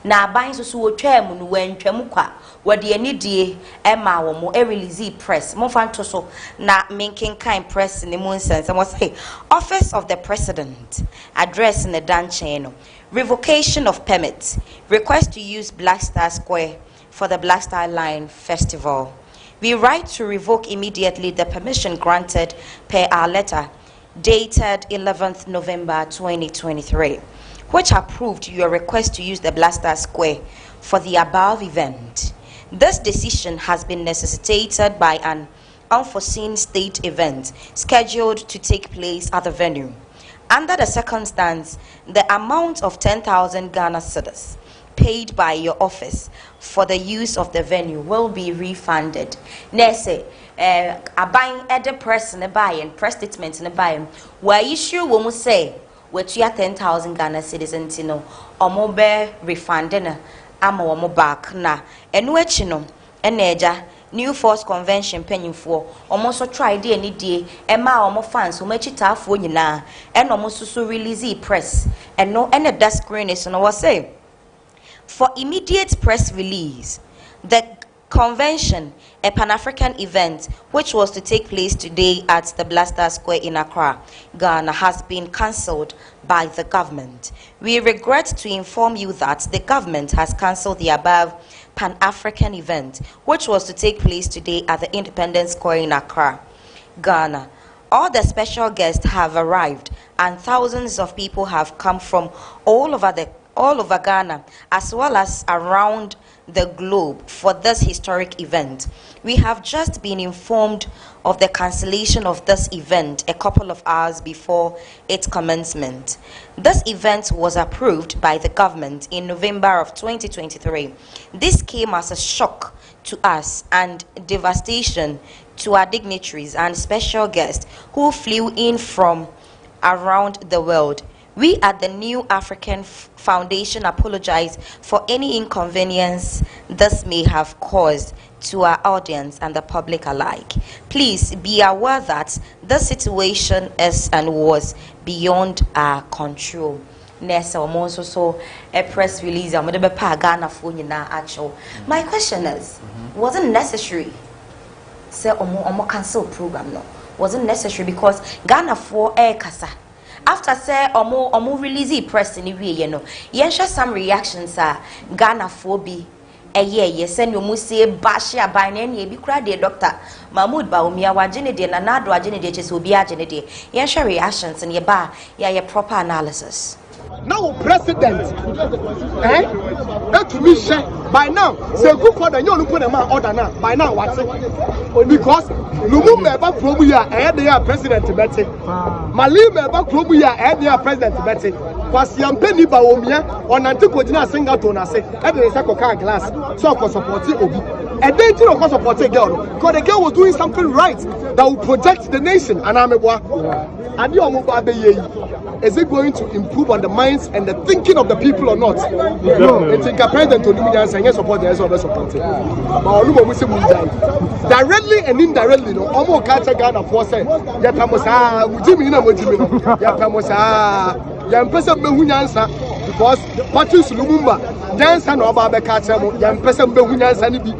na aban so so wotwam no wantwam kwa wode anidie ema wo mo release press mo fanto so na menken kind press ne mo sense mo say Office of the President address in the danchen no revocation of permits, request to use Black Star Square for the Black Star Line Festival. We write to revoke immediately the permission granted per our letter dated 11th November 2023, which approved your request to use the Black Star Square for the above event. This decision has been necessitated by an unforeseen state event scheduled to take place at the venue. Under the circumstance, the amount of 10,000 Ghana cedis paid by your office for the use of the venue will be refunded. Nese, buying at the press and buying press statements and buying. Why issue womu say what you are 10,000 Ghana cedis no or more refunding amo back na and which no and New Force Convention penny for almost so try day any day and my almost fans who make it tough for you now and almost so release press and no any desk screen is no was say for immediate press release the convention, a Pan-African event which was to take place today at the Blaster Square in Accra, Ghana, has been cancelled by the government. We regret to inform you that the government has cancelled the above Pan-African event which was to take place today at the Independence Square in Accra, Ghana. All the special guests have arrived and thousands of people have come from all over Ghana as well as around the globe for this historic event. We have just been informed of the cancellation of this event a couple of hours before its commencement. This event was approved by the government in November of 2023. This came as a shock to us and devastation to our dignitaries and special guests who flew in from around the world. We at the New African Foundation apologize for any inconvenience this may have caused to our audience and the public alike. Please be aware that the situation is and was beyond our control. Nessa almost so a press release. My question is, wasn't necessary? Say omo cancel program no. Wasn't necessary because Ghana for air kasa. After say omo release press in the way, you know, yensha some reactions are Ghana phobia ye send you musie bashia by nene be cry the doctor Mahmoud Baumia wagene de na nado agene de chese obi agene de yen share reactions and ye ba ye proper analysis. Now president to me share by now say good for the you put them order now by now what's it because Lumumba ba probu ya they are president beti Malima ba probu ya they are president beti kwasi ampeni ba omia onante kodina singato na say e dey say koka glass so ko support obi e dey ti ko support girl because the girl was doing something right that will protect the nation and ameboa ade omo ba be yi. Is it going to improve on the minds and the thinking of the people or not? No. It's in president to Lumumba and support the SOS support. Directly and indirectly, no. Omo culture Ghana for say, ya pamosa, ujimi na mojimi, ya pamosa, ya mpesa behunyansa because Patrice Lumumba, Jansa no Oba be culture mo, ya mpesa behunyansa ni bi.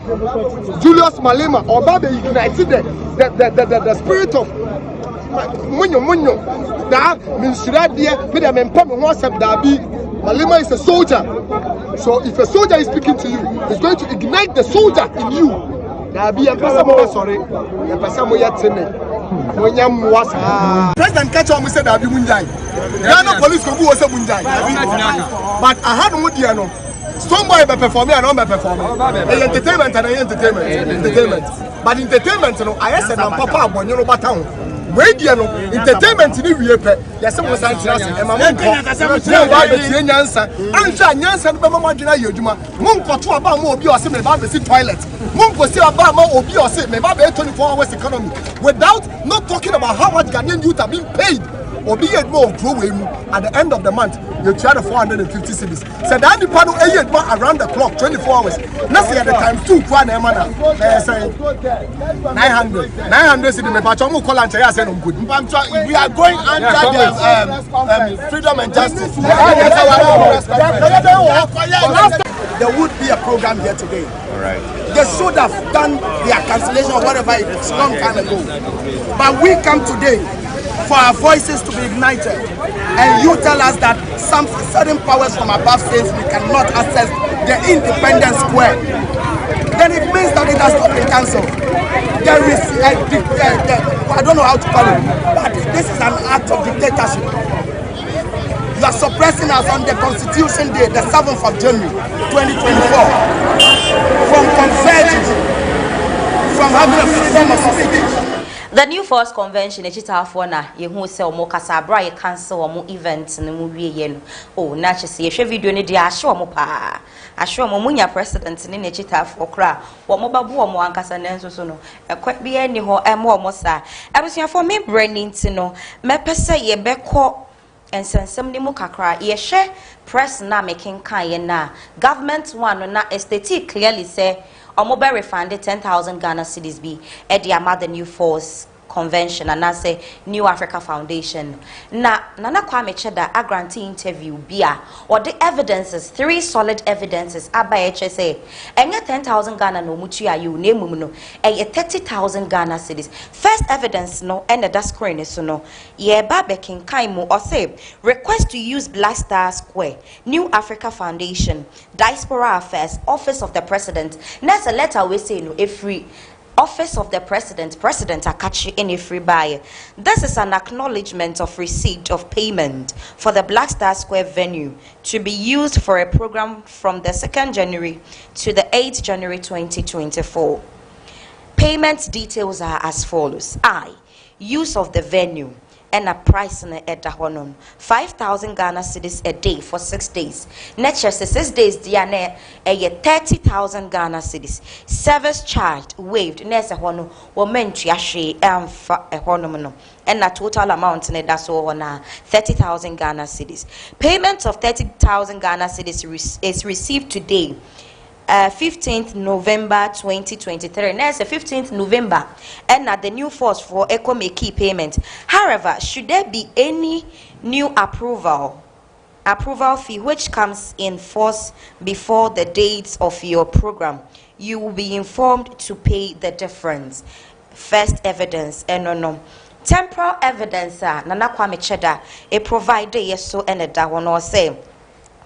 Julius Malema, Oba be ignited the spirit of Munyo. That means Malema is a soldier. So if a soldier is speaking to you, it's going to ignite the soldier in you. Sorry. President Kacha said that Ghana police go was a Munjai. But I had Mudiano. Somebody be performing and not be performing. Entertainment and entertainment. But entertainment, I said Papa when you know town. Radio no entertainment ni wie pe yase mo san tira se e ma mo nko ba be tie nyansa anhwa nyansa no be ma dwena ye adwuma mo nkoto aba ma obi o se me ba be si toilet mo nkosi aba ma obi o se me ba be 24 hours economy without not talking about how much Ghanaian youth are being paid obi ye mo pro we mu at the end of the month you try the 450 cedis said that the panel around the clock 24 hours na say at the time 2 kwa na e ma na say 900 cedis me pa cho mo call and say no good we are going under the freedom and justice. There would be a program here today. All right. They should have done their cancellation or whatever it's long time ago. But we come today for our voices to be ignited. And you tell us that some certain powers from above says we cannot access the Independence Square. Then it means that it has not been cancelled. There is I don't know how to call it, but this is an act of dictatorship. You are suppressing us on the Constitution Day, the 7th of January, 2024, from converging, from having a freedom of speech. The new force convention Cheta na ye hu se omo kasabra ye cancel omo event ne mu wie ye no oh na chese ye hwe video ne dia ahwe omo pa ahwe omo munya president ne Cheta kra omo babu omo ankasa ne nso so no ekwa bi ani ho emo omo sa abusuafo me branding ti no mepese ye beko ensensem ni mu kakra ye hwe press na making kan ye na government one na estate clearly say Omo be refunded 10,000 Ghana cedis be at the Amada New Force Convention and I say New Africa Foundation. Na Nana Kwame Cheda a grantee interview bia or the evidences 3 solid evidences aba HSA enye 10,000 Ghana no mutu ya you name no 30,000 Ghana cedis. First evidence no and the screen is no ye ba bekin kaimu or say request to use Black Star Square New Africa Foundation Diaspora Affairs Office of the President. That's a letter we say no free Office of the President Akachi in a free buyer. This is an acknowledgement of receipt of payment for the Black Star Square venue to be used for a program from the 2nd January to the 8th January 2024. Payment details are as follows. Use of the venue and a price in the 5,000 Ghana cedis a day for 6 days. Next 6 days, Diane, 30,000 Ghana cedis. Service charged, waived. Next one, woman triashe and a honomono. And a total amount in that's all 30,000 Ghana cedis. Payment of 30,000 Ghana cedis is received today. 15th November 2023. Next, 15th November, and at the new force for Echo key payment. However, should there be any new approval fee which comes in force before the dates of your program, you will be informed to pay the difference. First evidence, no. Temporal evidence, Nana Kwame Cheda, a provider, yes, so and a da one or say.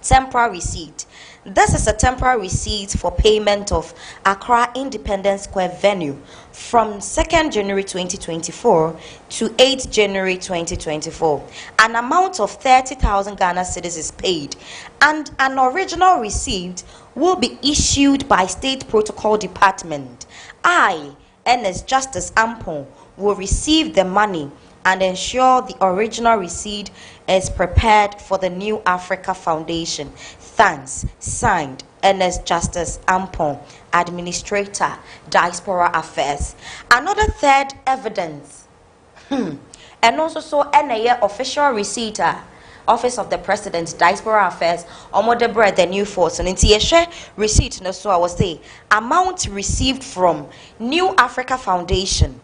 temporary receipt. This is a temporary receipt for payment of Accra Independence Square venue from 2nd January 2024 to 8th January 2024. An amount of 30,000 Ghana cedis is paid, and an original receipt will be issued by State Protocol Department. I, Ernest Justice Ampon, will receive the money and ensure the original receipt is prepared for the New Africa Foundation. Thanks. Signed, Ernest Justice Ampon, Administrator, Diaspora Affairs. Another third evidence. And also NAA official receipt, Office of the President, Diaspora Affairs, Omodebre, the new force. And in share receipt, so I was say amount received from New Africa Foundation.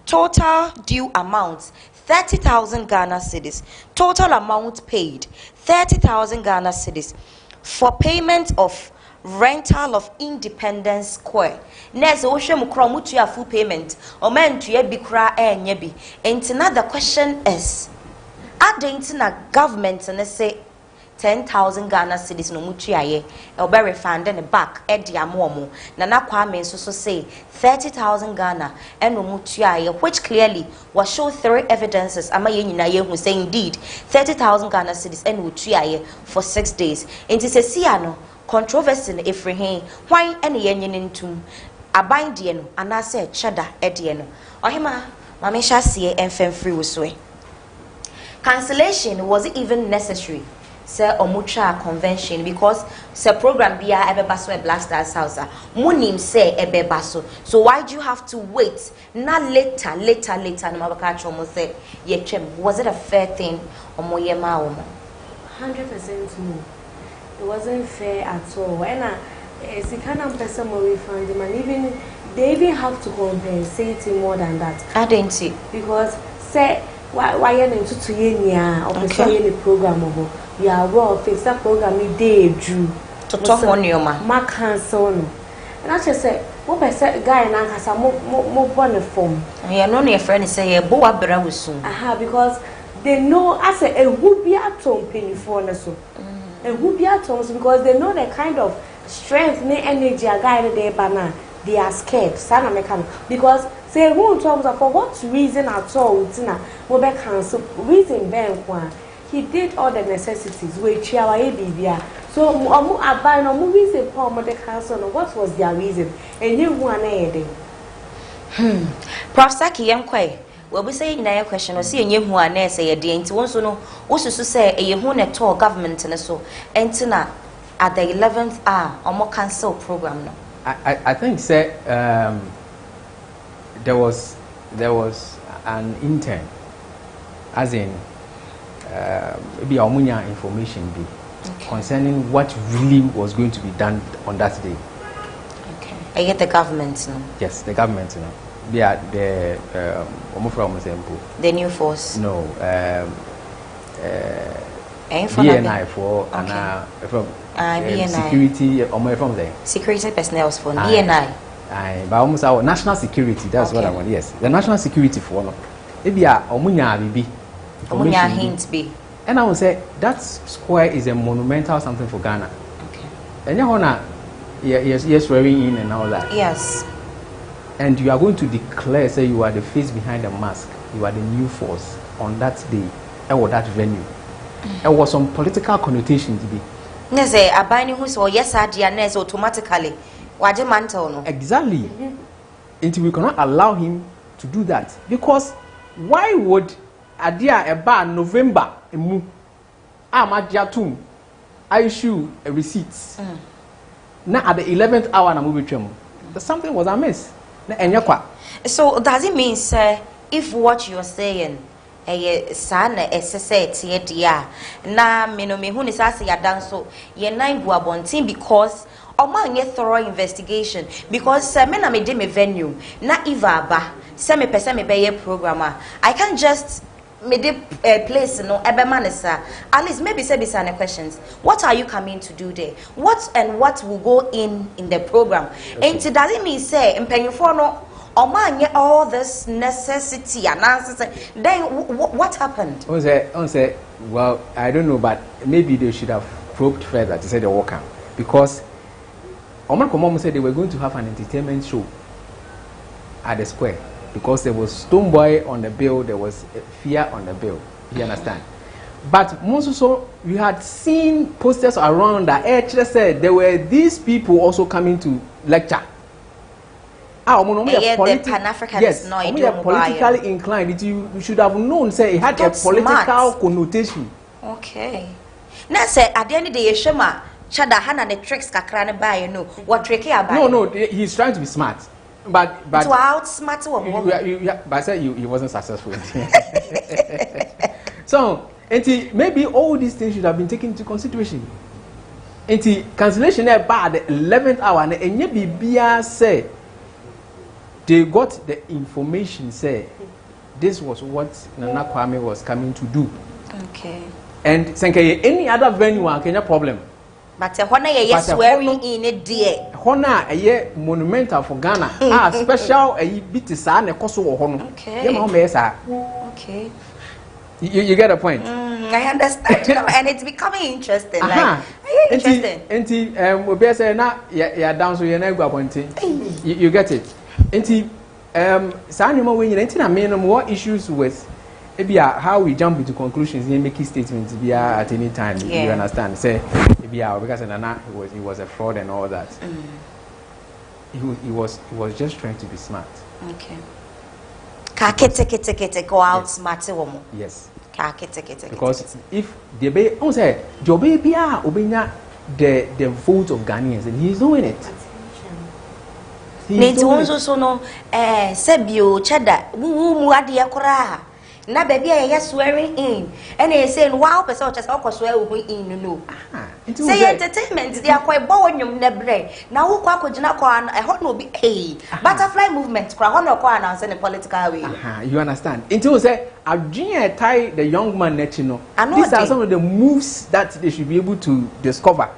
Total due amount 30,000 Ghana cedis. Total amount paid 30,000 Ghana cedis for payment of rental of Independence Square. Next, Oshe Mukra mutu ya full payment. Omen tuye bikra nyebi. And the question is, at the internet government and they say 10,000 Ghana cedis no mutu ya ye. Elbe refund and back at the amomo. Nana Kwame so say 30,000 Ghana and no mutu ya ye, which clearly was show 3 evidences. Ama ye na ye who say indeed 30,000 Ghana cedis and mutu ya ye for 6 days. It is a siano. Controversy in Efrehe, why any union into a bindian, and I said Cheda Ediano. Or him, Mamesha see and fen free was way. Cancellation was it even necessary, Sir Omucha convention, because Sir program be a Ebebaso a Black Stars house. Munim say Ebebaso. So why do you have to wait? Not later, and Mabakacho say, Yechem, was it a fair thing or Moyema? 100% more. It wasn't fair at all. And it's the kind of person we find him, and even they even have to compensate him more than that. I didn't see because say why you need to year or the program over. You are raw fix that program you day drew to talk on your ma cancel no. And I just say what by say guy and has a more bonnet form. Yeah, no your friend say a boa bra soon. Aha, because they know as a would be at home penny for so. And who be at homes because they know the kind of strength and energy a guy there banana they are scared sana mechanic because say who talks for what reason at all tina will be cancel reason ben one he did all the necessities which our bibia so omu abai no mu reason for the cancel no what was their reason and you who are Prof Saki Yemkwe. Well, we say in a question, or see a new one, say a day, and also no, also say a Yehune tour government and so, and at the 11th hour, or more cancel program. No, I think, say, there was an intern, as in, maybe Omunya information be concerning what really was going to be done on that day. Okay, I get the government, no? Yes, the government, no. Yeah, the new force. No, BNI for from security. From there. Security personnel for BNI. But almost our national security. That's what I want. Yes, the national security for no. Maybe Omunya bibi. Omunya hint be. And I would say that square is a monumental something for Ghana. Okay. And you wanna, yes, swearing in and all that. Yes. And you are going to declare, say you are the face behind the mask, you are the new force on that day, or that venue. There was some political connotation to be. Yes, a binding who saw yes, I did automatically. Exactly. Until we cannot allow him to do that. Because why would Adia Eba November I issue a receipt? Now at the 11th hour, I'm moving. Something was amiss. So does it mean, sir, if what you are saying a son SSA dear na me who is asking ya dance so ye nine guabontin because man ye thorough investigation because men me de me venue na iva ba se me pese me be programmer I can't just me de place no ebe manesa at least maybe say be questions what are you coming to do there what will go in the program and it doesn't mean say mpenyufo no all this necessity and then what happened? Say, well, I don't know, but maybe they should have probed further to say the worker because Omar Komom said they were going to have an entertainment show at the square because there was Stoneboy on the bill, there was Fear on the bill. You understand? But most so we had seen posters around that actually said there were these people also coming to lecture. Yes, politically inclined. You should have known, say it had a political connotation. Okay. Now say at the end of the day, Shema Cheda Hana the tricks kakrane buy you know what tricky about. No, he's trying to be smart. But to outsmart but I said he wasn't successful. So maybe all these things should have been taken into consideration. Cancellation there by the 11th hour and Bibia say they got the information say this was what Nana Kwame was coming to do. Okay. And any other venue Kenya problem. But when I swearing in it, dear. Hona a monumental for Ghana. Special a bit is an a coso or honor. Okay. Okay. You get a point. I understand. And it's becoming interesting. Like, interesting. We better say now, yeah, down so you're never appointing. You get it. Sanimo when you're more issues with how we jump into conclusions and make statements at any time. You understand? Say because he was a fraud and all that. He was just trying to be smart. Okay. Go out smart woman. Yes. Because if the baby, say your baby the vote of Ghanaians and he's doing it. He's doing it. So no Sebio Cheda muadia kora. Na baby I swearing in and they saying wow person just swear in no. Say entertainment they are quite bowen you nebre. Now who kwa kujina kwa I hope no be butterfly movement kwa hono kwa announce in a political way. You understand? Until say I tie the young man netino. These are some of the moves that they should be able to discover.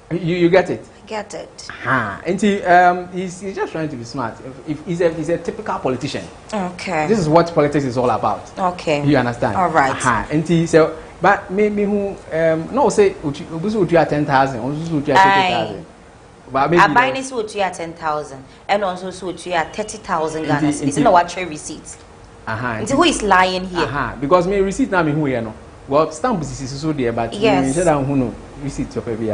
You get it? Get it. Until he's just trying to be smart. If he's a typical politician. Okay. This is what politics is all about. Okay. You understand? All right. Until so but maybe who no say would you at 10,000 or would you at 50,000. But maybe I buy this would you at 10,000 and also would you at 30,000 Ghana. It's not what your receipts. Until who is lying here? Because me receipt now me who you know. Well stamp is so there but yes. You who know receipt of every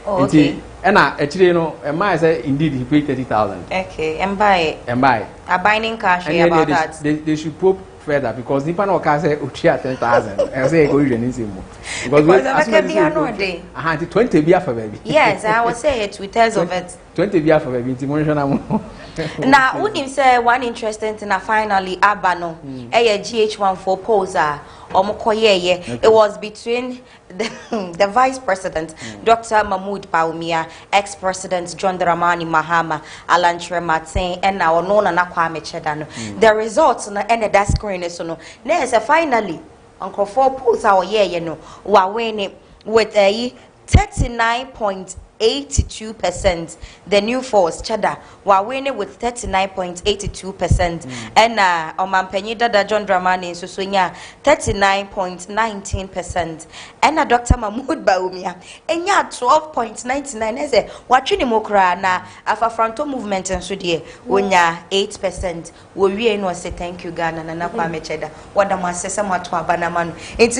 okay. And actually, you know, I say indeed he paid 30,000. Okay, and buy. I buying cash and about that. They should probe further because Nipa no can say Uchia 10,000. I say go you need more. Because I can be another day. 20 beer for baby. Yes, I will say it with tales of it. 20 beer for baby. Now, when you say one interesting thing, finally Abano, a GH14 poser. It was between the Vice President, Dr. Mahmoud Bawumia, ex-President John Dramani Mahama, Alan Martin, and now Nona Kwame Cheda. The results and that screen is no. There's finally Uncle 4 polls our we're winning with a 39.82%. The new force Cheda were winning with 39.82%, and Omampenyi Dada John Dramani Susunya 39.19%, and Dr. Mahmoud Bawumia and 12.99%. As a watching Mokra na Afa Fronto movement and Sudie Wunya 8%. We no say thank you Ghana na Kwame Cheda. What am I say Matwa Banaman? It's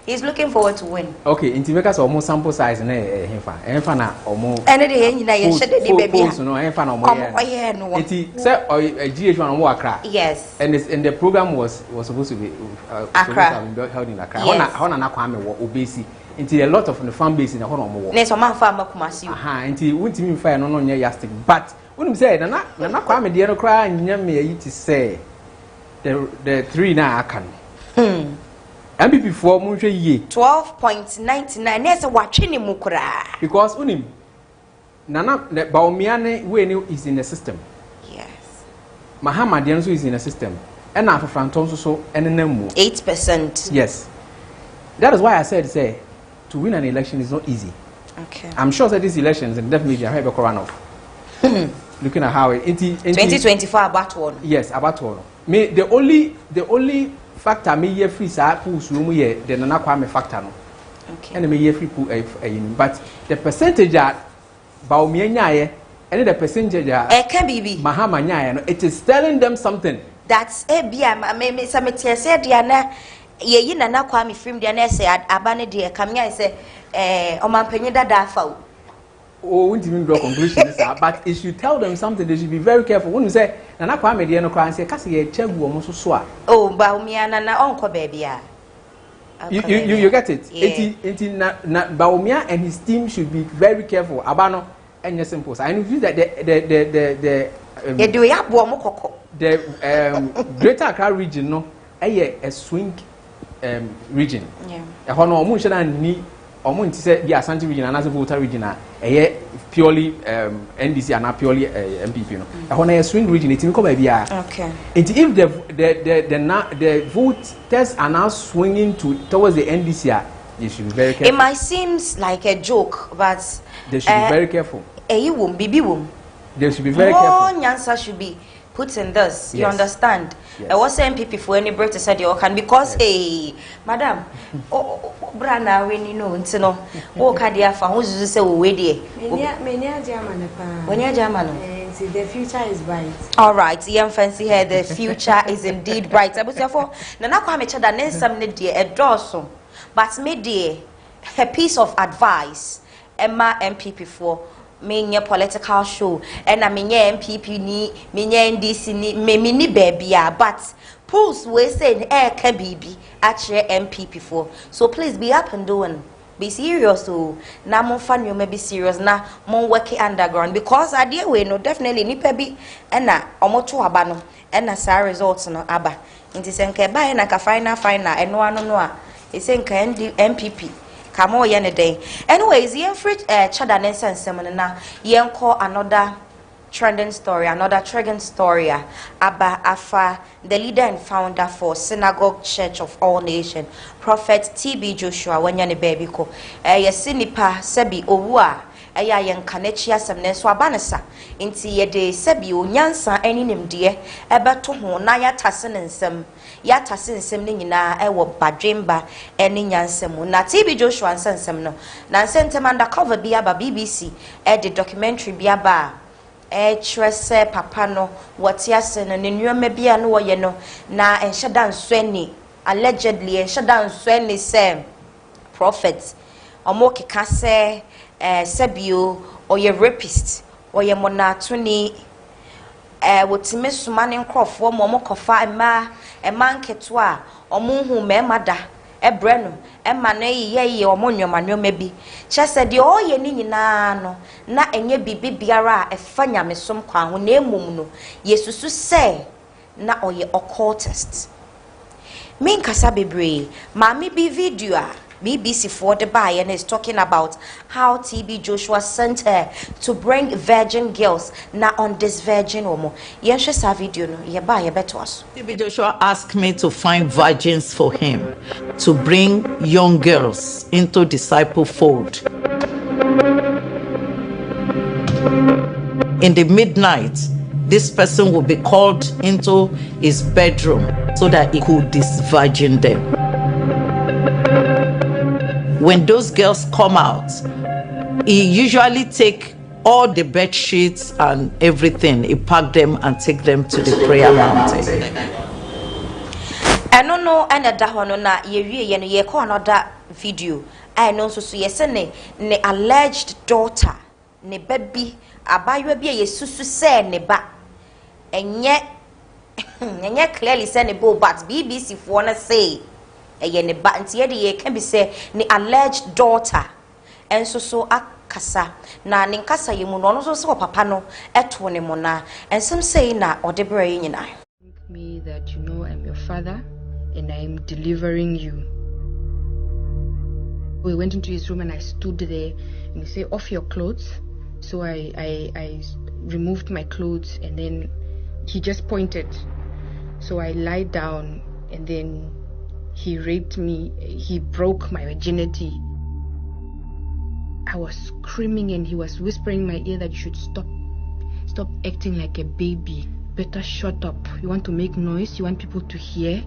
he's looking forward to win. Okay, in Timekas almost sample size. And the yes, and the program was supposed to be held in Accra. Until a lot of the fan base in the whole more. Until wouldn't mean fire no yastic. But wouldn't say Nana Kwame the cry and Yammy to say the three now can. And before Munche ye 12.99. Yes, watching him mukura. Because unim Nana Baumiane is in the system. Yes. Mahama Dianzo is in the system. And now for Franton so and 8%. Yes. That is why I said say to win an election is not easy. Okay. I'm sure that these elections and definitely I have a Koranov. Looking at how it 2024 about one. Yes, about one. Me the only factor me ye free sa pulse room ye the Nana Kwame factor no. And me free but the percentage that Baumia nyaye and the percentage that Mahama nyaye, it is telling them something. That's a biam. Maybe some said Diana. Ye na na kwa mi film Diana say abane de kamya say omampenye dada fa. Oh, won't even draw conclusions, but if you tell them something, they should be very careful. When you say, Nana Kwame, the no say, Cassie, a check woman so swa. Oh, Baumia, Nana, Uncle baby. You get it? Baumia and his team should be very careful. Abano and your simple. I know that the Greater Accra region, no, a swing region. Yeah. A honor motion and need. Omo say the Asante region and as a voter region purely NDC and not purely MPP no. On a swing region it come be okay. If the voters are now swinging towards the NDC, they should be very careful. It might seem like a joke, but they should be very careful. They should be very careful. More answer should be put in this. Yes. You understand? Yes. I was saying MPP for any break to say you can because yes. Madam, brana when you know, you know, Kadia for who's say we there. When you're German, the future is bright. All right, young fancy here. The future is indeed bright. I was therefore, Nana Kwame Cheda and some dear a drawsome, but me dear a piece of advice. Emma MPP for. Me political show and I mean MPP ni me NDC ni me baby but polls we say can be actually MPP for so please be up and doing be serious so na mo fan you may be serious na mo working underground because idea we no definitely ni be and na omo to aba no and na sa results no aba nti se nka ba na ka final and no a e se nka MPP Come on, day. Anyways, yen free Cheda and T.B na yen call another trending story, another triggering story. Abba Afa, the leader and founder for Synagogue Church of All Nations, Prophet T.B Josua, when you're baby ko. Yesinipa sebi owa. Aya yen kanechia semne so abanesa. Inti yede sebi o nyansa eni nimdeɛ ɛbɛto ho na yatase nsɛm yatase nsɛm ne nyinaa ɛwɔ badwemba ɛne nyansɛm na T.B Josua nsɛm no na nsɛntem undercover bi aba BBC the documentary bi aba kyerɛ papa no wɔte ase no ne nneɛma bi a no wɔyɛ no na enhyɛda nsɔani allegedly enhyɛda nsɔani sɛ prophet ɔmo keka sɛ sebio or ye rapist or ye monatuni wotime sumane nkrofo momo kofa e man ketwa omunhu memada ebreno ema na ye omonyomanyo bi chese de o ye ni nyina no na enye bibi biara e fa nyamesom kwa ho na emum no yesusu se na oye occultist min kasa bebre mami bi video BBC for the buy and is talking about how T.B Josua sent her to bring virgin girls now on this virgin woman. Yes, she video no. You buy better us. T.B Josua asked me to find virgins for him to bring young girls into disciple fold. In the midnight, this person will be called into his bedroom so that he could disvirgin them. When those girls come out, he usually take all the bed sheets and everything, he pack them and take them to the prayer mountain. I don't know another one na ye call another video. I know so ne alleged daughter, ne baby, abaywe bi ye susu say ne ba. Enye clearly say ne bo but BBC for wanna say but can be say ni alleged daughter and so akasa na ni nkasa yemu no so so papa no eto ne mo na and some say na odebere nyina me that you know I'm your father and I'm delivering you. We went into his room and I stood there and he said off your clothes, so I removed my clothes and then he just pointed, so I lied down and then he raped me, he broke my virginity. I was screaming and he was whispering in my ear that you should stop acting like a baby. Better shut up. You want to make noise, you want people to hear.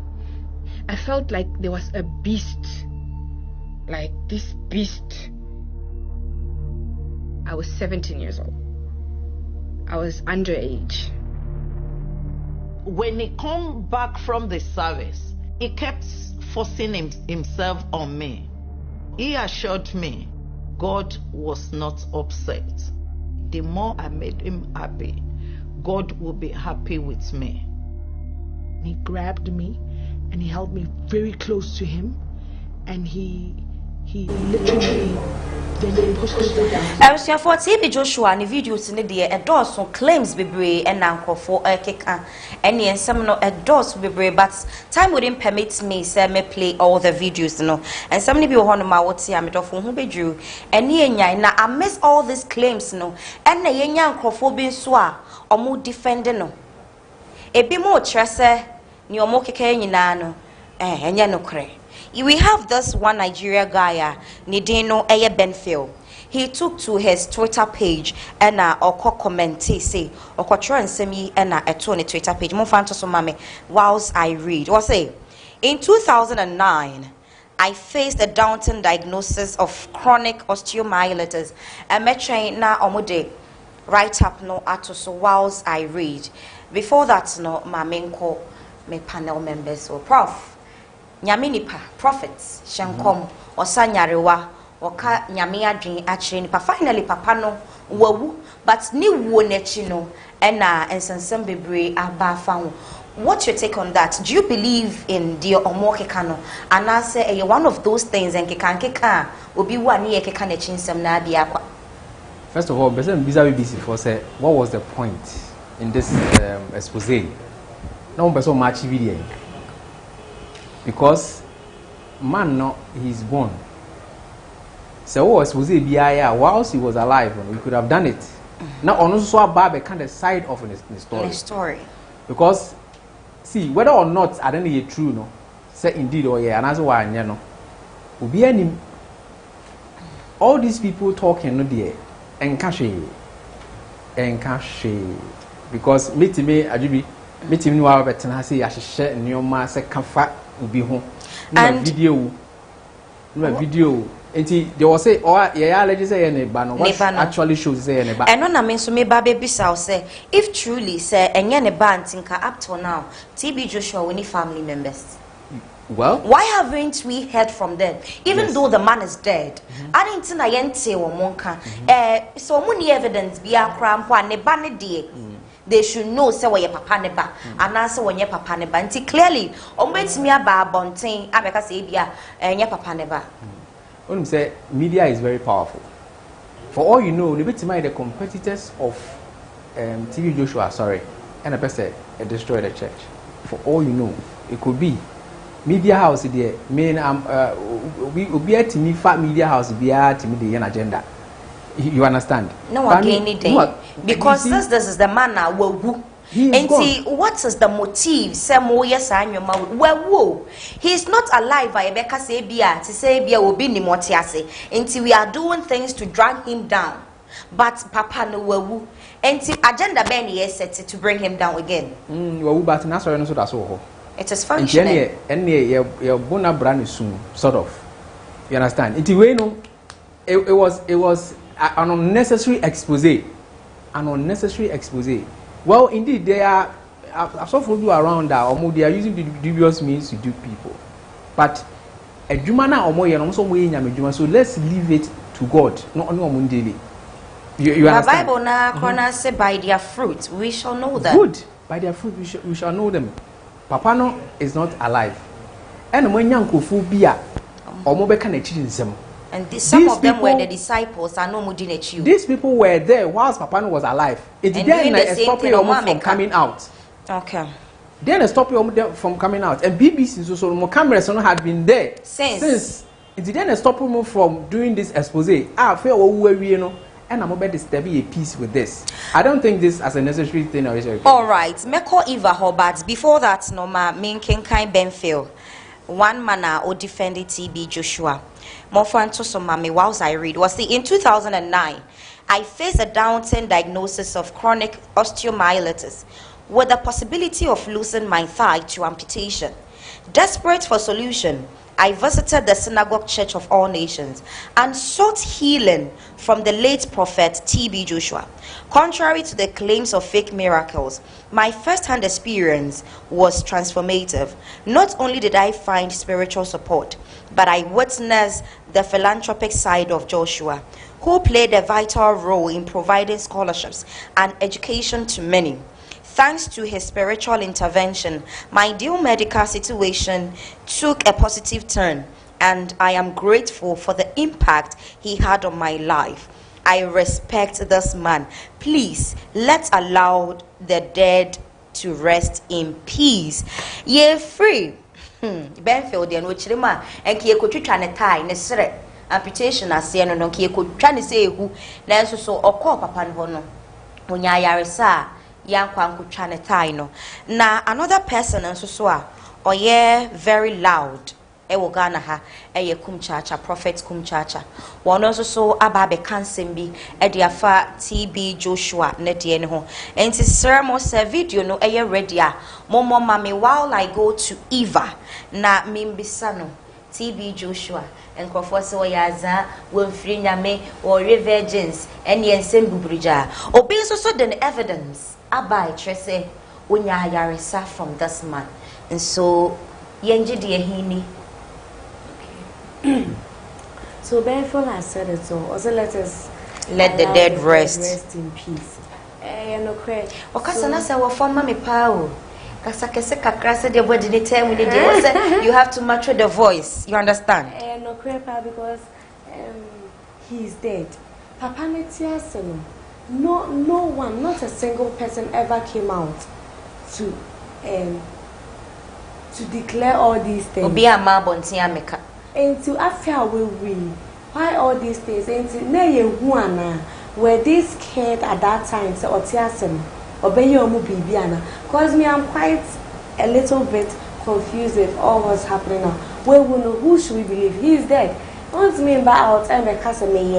I felt like there was a beast like this beast. I was 17 years old. I was underage. When he come back from the service, he kept forcing himself on me. He assured me God was not upset. The more I made him happy, God will be happy with me. He grabbed me and he held me very close to him, and he literally then pushed me down. For T.B Josua and the videos in the day, a dozen claims be brave and uncle for a kick and the some no a doors be brave, but time wouldn't permit me say me play all the videos, and some people want my what see I'm off who be drew and now I miss all these claims and the young uncle for being swa or more defending no. A bit more tresse ni omo keke nyina enye no kre. We have this one Nigeria guy Nidino Eye Benfield. He took to his Twitter page and oko comment say oko try and send me and eto on Twitter page. Mo fan to so mame whilst I read. What say? In 2009 I faced a daunting diagnosis of chronic osteomyelitis. And me train na omode write up no ato so whilst I read. Before that no mamenko me panel members or prof nyame nipa prophets shenkom osanyarewa oka nyame adwen akire nipa finally papa no wawu but ni wo nechi no na ensensem bebre aba fa. What's your take on that? Do you believe in the omokeka no and I say one of those things and keka obi wa ni ekeka na chinsem na bia kwa? First of all, President Biza BBC for say what was the point in this expose? No person match video. Because man no he's born. So what was it whilst he was alive we could have done it. Now on so about kind of side of the story. Because see whether or not I don't know it's true no say indeed or yeah and that's why you know be any all these people talking no there and cash because me ajubi me no wa betten say ahye nyoma say kafa ubi ho no video enti they will say or yeah allergies say ne ba no what actually shows say ne ba eno na me so me ba baby say if truly say enye ne ba ntinka up to now T.B Josua we need family members. Well, why haven't we heard from them even though the man is dead? I didn't na yente wo monka so many evidence be akra mpo ne ba ne de they should know say we papa ne ba and say we papa ne ba nti clearly ombetimi aba abonten abeka say bia enye papa ne ba. Say media is very powerful. For all you know, the competitors of T.B Josua, sorry, and a person destroyed the church. For all you know, it could be media house there. Main we be at me fat media house be at me the agenda. You understand? No again day because this is the manner who. And see, what is the motive? He's not alive. I say bia to say bia will be nimotiase. Until we are doing things to drag him down. But Papa no wawu. Until agenda ben is set to bring him down again. But that's all. It is functioning. And your bona brand is soon, sort of. You understand? It was an unnecessary expose. An unnecessary expose. Well, indeed, they are so few around that, or they are using the dubious means to do people. But a Jumana or more, so let's leave it to God, not only daily. You understand? The Bible now say by their fruit we shall know them. Good, by their fruit we shall know them. Papano is not alive, and when young Kofubia or Mobeka Nechin. And some of them were the disciples. I know Mudine. These people were there whilst Papano was alive. It then stopping them from coming out. Okay. Then stop them from coming out. And BBC so more cameras had been there since. It then stop them from doing this expose. I feel we and I'm about to step a piece with this. I don't think this as a necessary thing. All right. Meko Eva Hobart. Before that, Noma Minkin Kai Benfield. One manner or defended T.B Josua. Mofanto so mami whilst I read was in 2009 I faced a daunting diagnosis of chronic osteomyelitis with the possibility of losing my thigh to amputation. Desperate for solution, I visited the Synagogue Church of All Nations and sought healing from the late prophet T.B Josua. Contrary to the claims of fake miracles, my first-hand experience was transformative. Not only did I find spiritual support, but I witnessed the philanthropic side of Joshua, who played a vital role in providing scholarships and education to many. Thanks to his spiritual intervention, my dual medical situation took a positive turn, and I am grateful for the impact he had on my life. I respect this man. Please, let's allow the dead to rest in peace. Ye free. Benfield and which rema and ki ekotwitwa ne tie ne sere amputation ase no no ki ekotwa ne se ehu na enso so okọ papa no no onya yaresa yankwa nkotwa ne tie no na another person enso so a oye very loud ewo Ghana ha eye kumchacha prophet kumchacha one also so aba be kansem bi e de afa T.B Josua ne de ne ho enti sermon se video no eye ready a momo mame while I go to Eva na mimbisa no T.B Josua enkrofo se oyaza wonfiri nyame or virgins ene ensem buburija obi so the evidence aba trese onya yaresa from this man and so yenji de hini. So Benford has said it all. Also let the dead rest in peace. No cry. Okasana say wo forma me pa o. Kasa kese kakra say the body dey tell me the day. You have to mature the voice. You understand? No cry pa because he is dead. Papa Netiase no one, not a single person ever came out to declare all these things. Obi ama bonti ameka. And to after we why all these things and na ye hu ana were they scared at that time so otiasem obey your mu bibiana cause me I'm quite a little bit confused with all what's happening now. We will know who should we believe. He is dead. Once me out and because me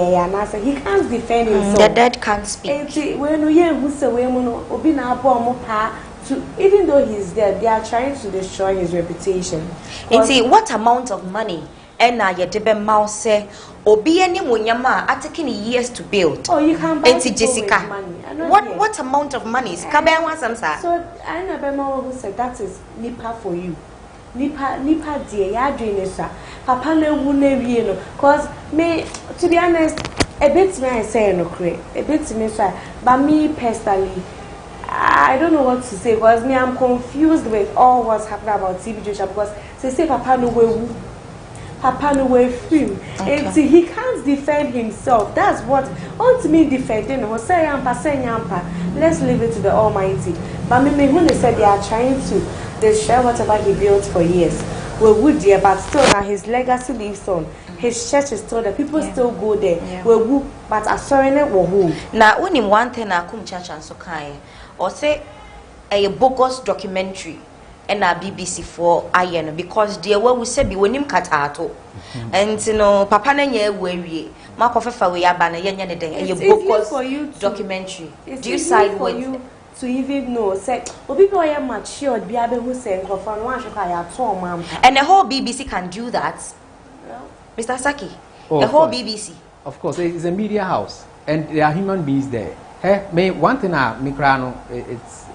say he can't defend himself. The dead can't speak. And when we who say we no obi na abo mo pa to, even though he's dead, they are trying to destroy his reputation. And see what amount of money Ena ye debe mouse obi eni munyama are taking years to build. Oh, you can buy Jessica. What amount of money is kabe wansamsa? So I never know who said that is nipa for you. Nipa dear ya doing this. Papa ne wu ne wie no. Cause me to be honest, a bit me I say no cray. A bit me say, but me personally I don't know what to say because me I'm confused with all what's happening about T.B Josua because they say Papa no way. Papa no way film. And see, he can't defend himself. That's what want me defending. Let's leave it to the Almighty. But me when they said they are trying to destroy whatever he built for years. We would dear, but still now his legacy lives on. His church is still there. People still go there. We would, but I saw it who. Now only one thing I come church and so kind or say a bogus documentary. And our BBC for iron because dear what we said be when him katato and you know papa na nye we mark of a we abana yenya day and you for you documentary do you side for with you to even know say obi boy am matured be able who say go for one show ya to man and the whole BBC can do that. Mr. Saki, the whole BBC of course it's a media house and there are human beings there. Hey, me one thing me crano it's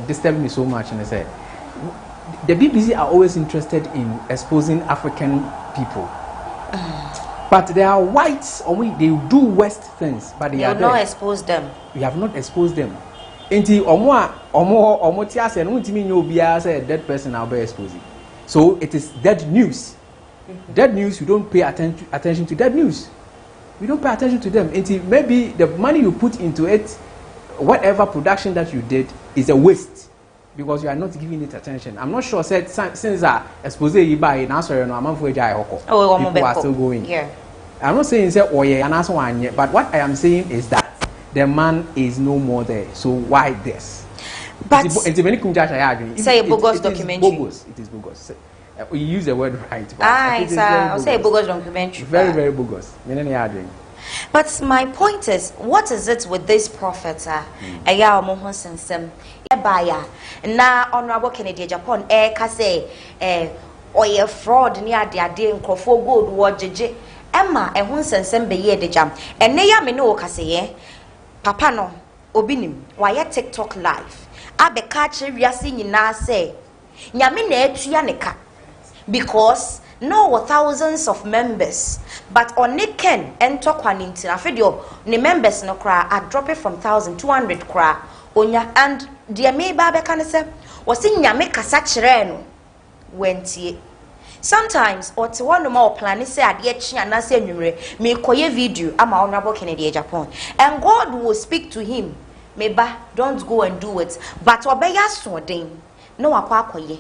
disturbed me so much and I said the BBC are always interested in exposing African people. But there are whites or they do West things, but they are not expose them. We have not exposed them. Until omo tiase no ntimi nyo bia say dead person now be exposing. So it is dead news. Dead news, you don't pay attention to dead news. We don't pay attention to them until maybe the money you put into it, whatever production that you did, is a waste because you are not giving it attention. I'm not sure since expose you buy now sorry no amount for people are still going. Yeah. I'm not saying say oh yeah and one yet, but what I am saying is that the man is no more there. So why this? But say a bogus documentary. It is bogus. We use the word right. I'll say bogus documentary. Very, very bogus. But my point is, what is it with this prophet? Eya omo ho sensem e baya na Honorable Kennedy Japan ka say oye fraud ni ade nkrofo gold wo jeje Emma ho sensem be ye de jam ene ya me no ka say papa no obinim why TikTok live abeka kire wiase nyina say nyame na atua ne ka because no thousands of members but on ken ento kwaninti afedio ne members no kra are dropping from 1200 kra onya and dia me ba be kan se wose nyame kasa kire no wentie sometimes or to one more plan say ade chi anase anwumre me koye video ama Honorable Kennedy Japan and God will speak to him meba don't go and do it but obeya so den no akwa akoye.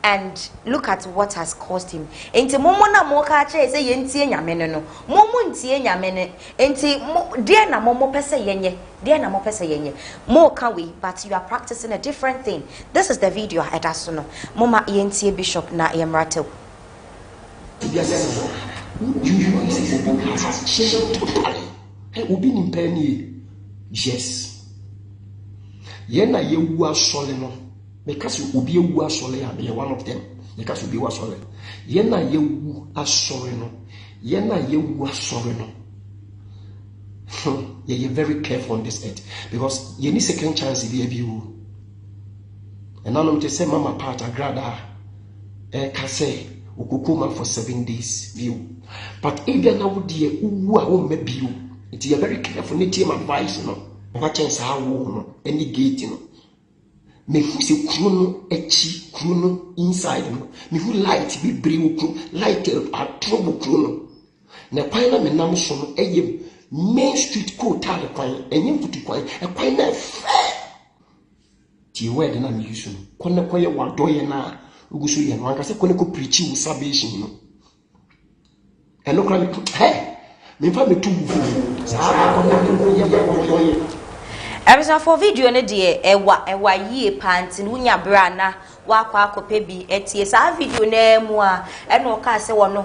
And look at what has caused him. Enti momo na mo ka che say yentie nyame no. Momo ntie nyame ne. Enti dear na momo pese yenye. Dear na mo pese yenye. Mo can we but you are practicing a different thing. This is the video edaso no. Mama yentie bishop na yemratel. Yes. Yena yewu asole no. Because ubi ewu asole ya be one of them. Because ubi asole. Yena yewu asole no. Yena yewu asole no. You're very careful on this earth because you need second chance if you. And now I'm just say mama part agrada kase ukukuma for 7 days view. But if you now dear uwa maybe you, it is very careful. Need team advice no. What chance how no any gate no. Me who se kruno echi kruno inside no me who light be brew light a trouble kruno na kwan na me nam so no eye main street code tale kwan enye mputu kwan e kwan na ti word na me use no kwan na kwan ye wadoye na uguso ye no anka se kwan ko preach wo salvation no eno kwan me fa me tu bu sa kwan na ye wadoye. Everything for video ne de ewa yie pantin wunya bra na wakwa akope bi etie sa video na mu a eno ka se wono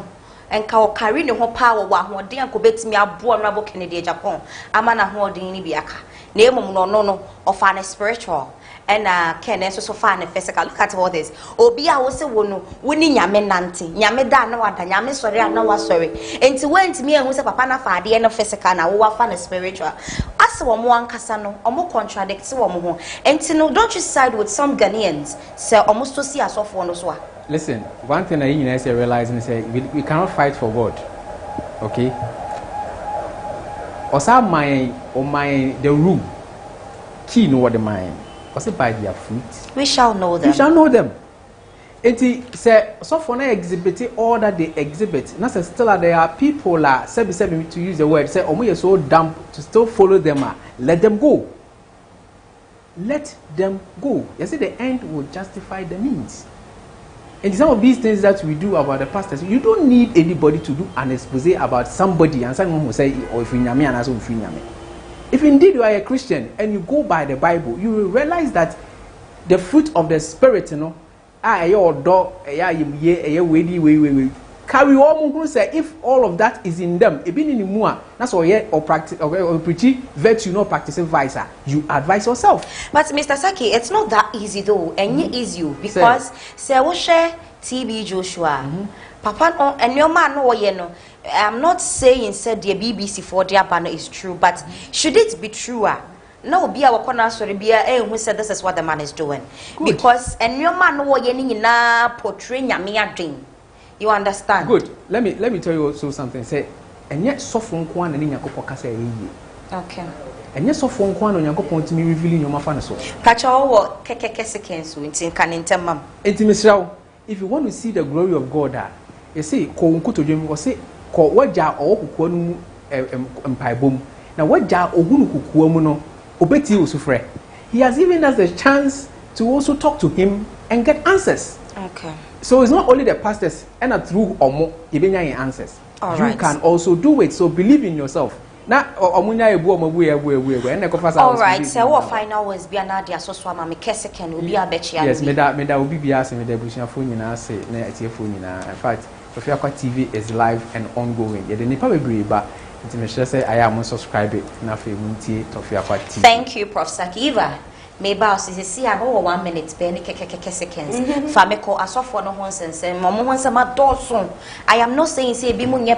enka o carry ne ho power wa ho de anko betimi abo Honorable Kennedy Japan ama na ho den ni bi aka na emom no of an spiritual and Ken so far and physical. Look at all this. Obi a wo se wo no woni nyame nante nyame da na wada nyame sori na wa sori enti went me ehun se papa na fa ade na physical na wo wa fa na spiritual as wo mo ankasa no omo contradict wo mo ho enti no don't you side with some Ghanaians say almost to see as of one so a. Listen, one thing that you say realizing say we cannot fight for God, okay? Osa my the room key know what the mind. Was it by their fruit? We shall know them. We shall know them. It say so for now exhibit all that they exhibit. Now still there are people say to use the word say omo you so dumb to still follow them. Let them go. Let them go. You see the end will justify the means. And some of these things that we do about the pastors, you don't need anybody to do an expose about somebody and someone will say, or if you nyame and also if you nyame. If indeed you are a Christian and you go by the Bible, you will realize that the fruit of the Spirit, you know, carry all who say if all of that is in them, even in the that's all yet or practice or preach virtue, not practicing vice. You advise yourself. But Mr. Saki, it's not that easy though, and it is you because say we share T.B Josua, Papa, and your man no you know. I'm not saying said the BBC for their banner is true, but should it be true? No, be our corner sorry be who said this is what the man is doing. Good. Because and your man no ye na portraying your dream. You understand? Good. Let me tell you also something. Say and yet so from kwan and Nyankopon kasa ye. Okay. And yet so from kwan on Nyankopon to me revealing your mafana so. Pacha wo keke seconds ntin kan ntemam. Entimisraw. If you want to see the glory of God, you see ko nkuto dwem ko say ko waja okukuo nu empaibom. Na waja ohunu kukuo mu no obeti osufre. He has given us the chance to also talk to him and get answers. Okay. So it's not only the pastors and through omo ibenya answers. You can also do it. So believe in yourself. Na omunya ebu omabu ebu and ekofasa. All right. So what final words be na dia so ama me kese ken obi abechia. Yes, me da obi bia se me da busuafo nyina se na atiefo nyina. In fact, Tofiakwa TV is live and ongoing. Ye de nipa bebre ba Nti me share say I am subscribe na fe muntie Tofiakwa TV. Thank you, Prof. Sakiva. Maybe I'll see I go 1 minute, penny seconds. Famiko, I saw for no one sense, and Mamma wants a mad dawson. I am not saying say Bimunya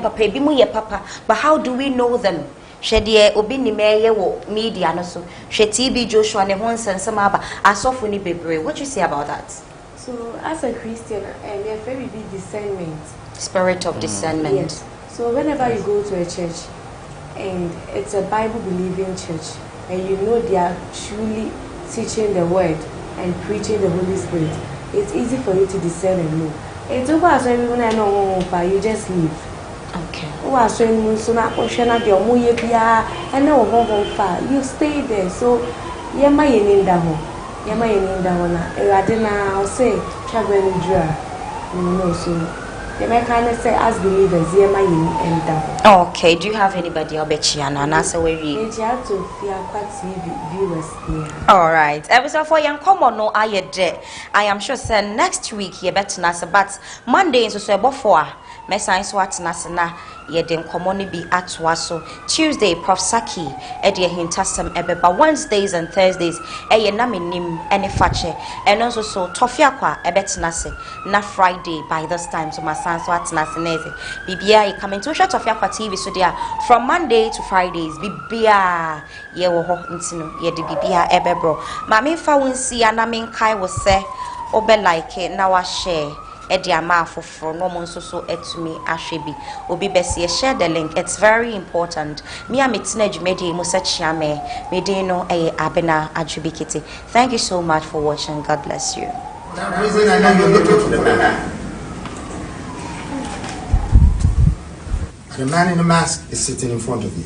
papa, but how do we know them? Shedie Obini Mayor media no so. She T.B Josua and one sense some aber. I saw for ni baby. What you say about that? So as a Christian, we have very big discernment. Spirit of discernment. Yes. So whenever you go to a church and it's a Bible believing church and you know they are truly teaching the word and preaching the Holy Spirit, it's easy for you to discern and know. It's over as when I know you just leave. Okay. You stay there. So yema yeninda ho. Yema yeninda ho na. Eradina I'll say travel draw. So the mechanic say as believers yema yeninda ho. Okay, do you have anybody Albechiana and answer where you Tofiakwa TV viewers here. All right. Episode for young common no I am sure say next week you better nasa but Monday so say before me science what nasana ye den common be atwaso Tuesday Prof Saki e de hintasem ebeba Wednesdays and Thursdays ye na menim ene fache and also so Tofiakwa e betina se na Friday by this time so my science what nasanese bibia e coming to share Tofiakwa TV so there from Monday to Fridays bibia ye wo ho ntino ye de bibia ebebro ma me fa wonsi ana men kai wo se obe like na wa share Ediama for no monso so etumi ahwebi obi besi share the link. It's very important. Me am itnage media musachiame medino abena ajubikiti. Thank you so much for watching. God bless you. That reason I know you're looking for the man. The man in the mask is sitting in front of you.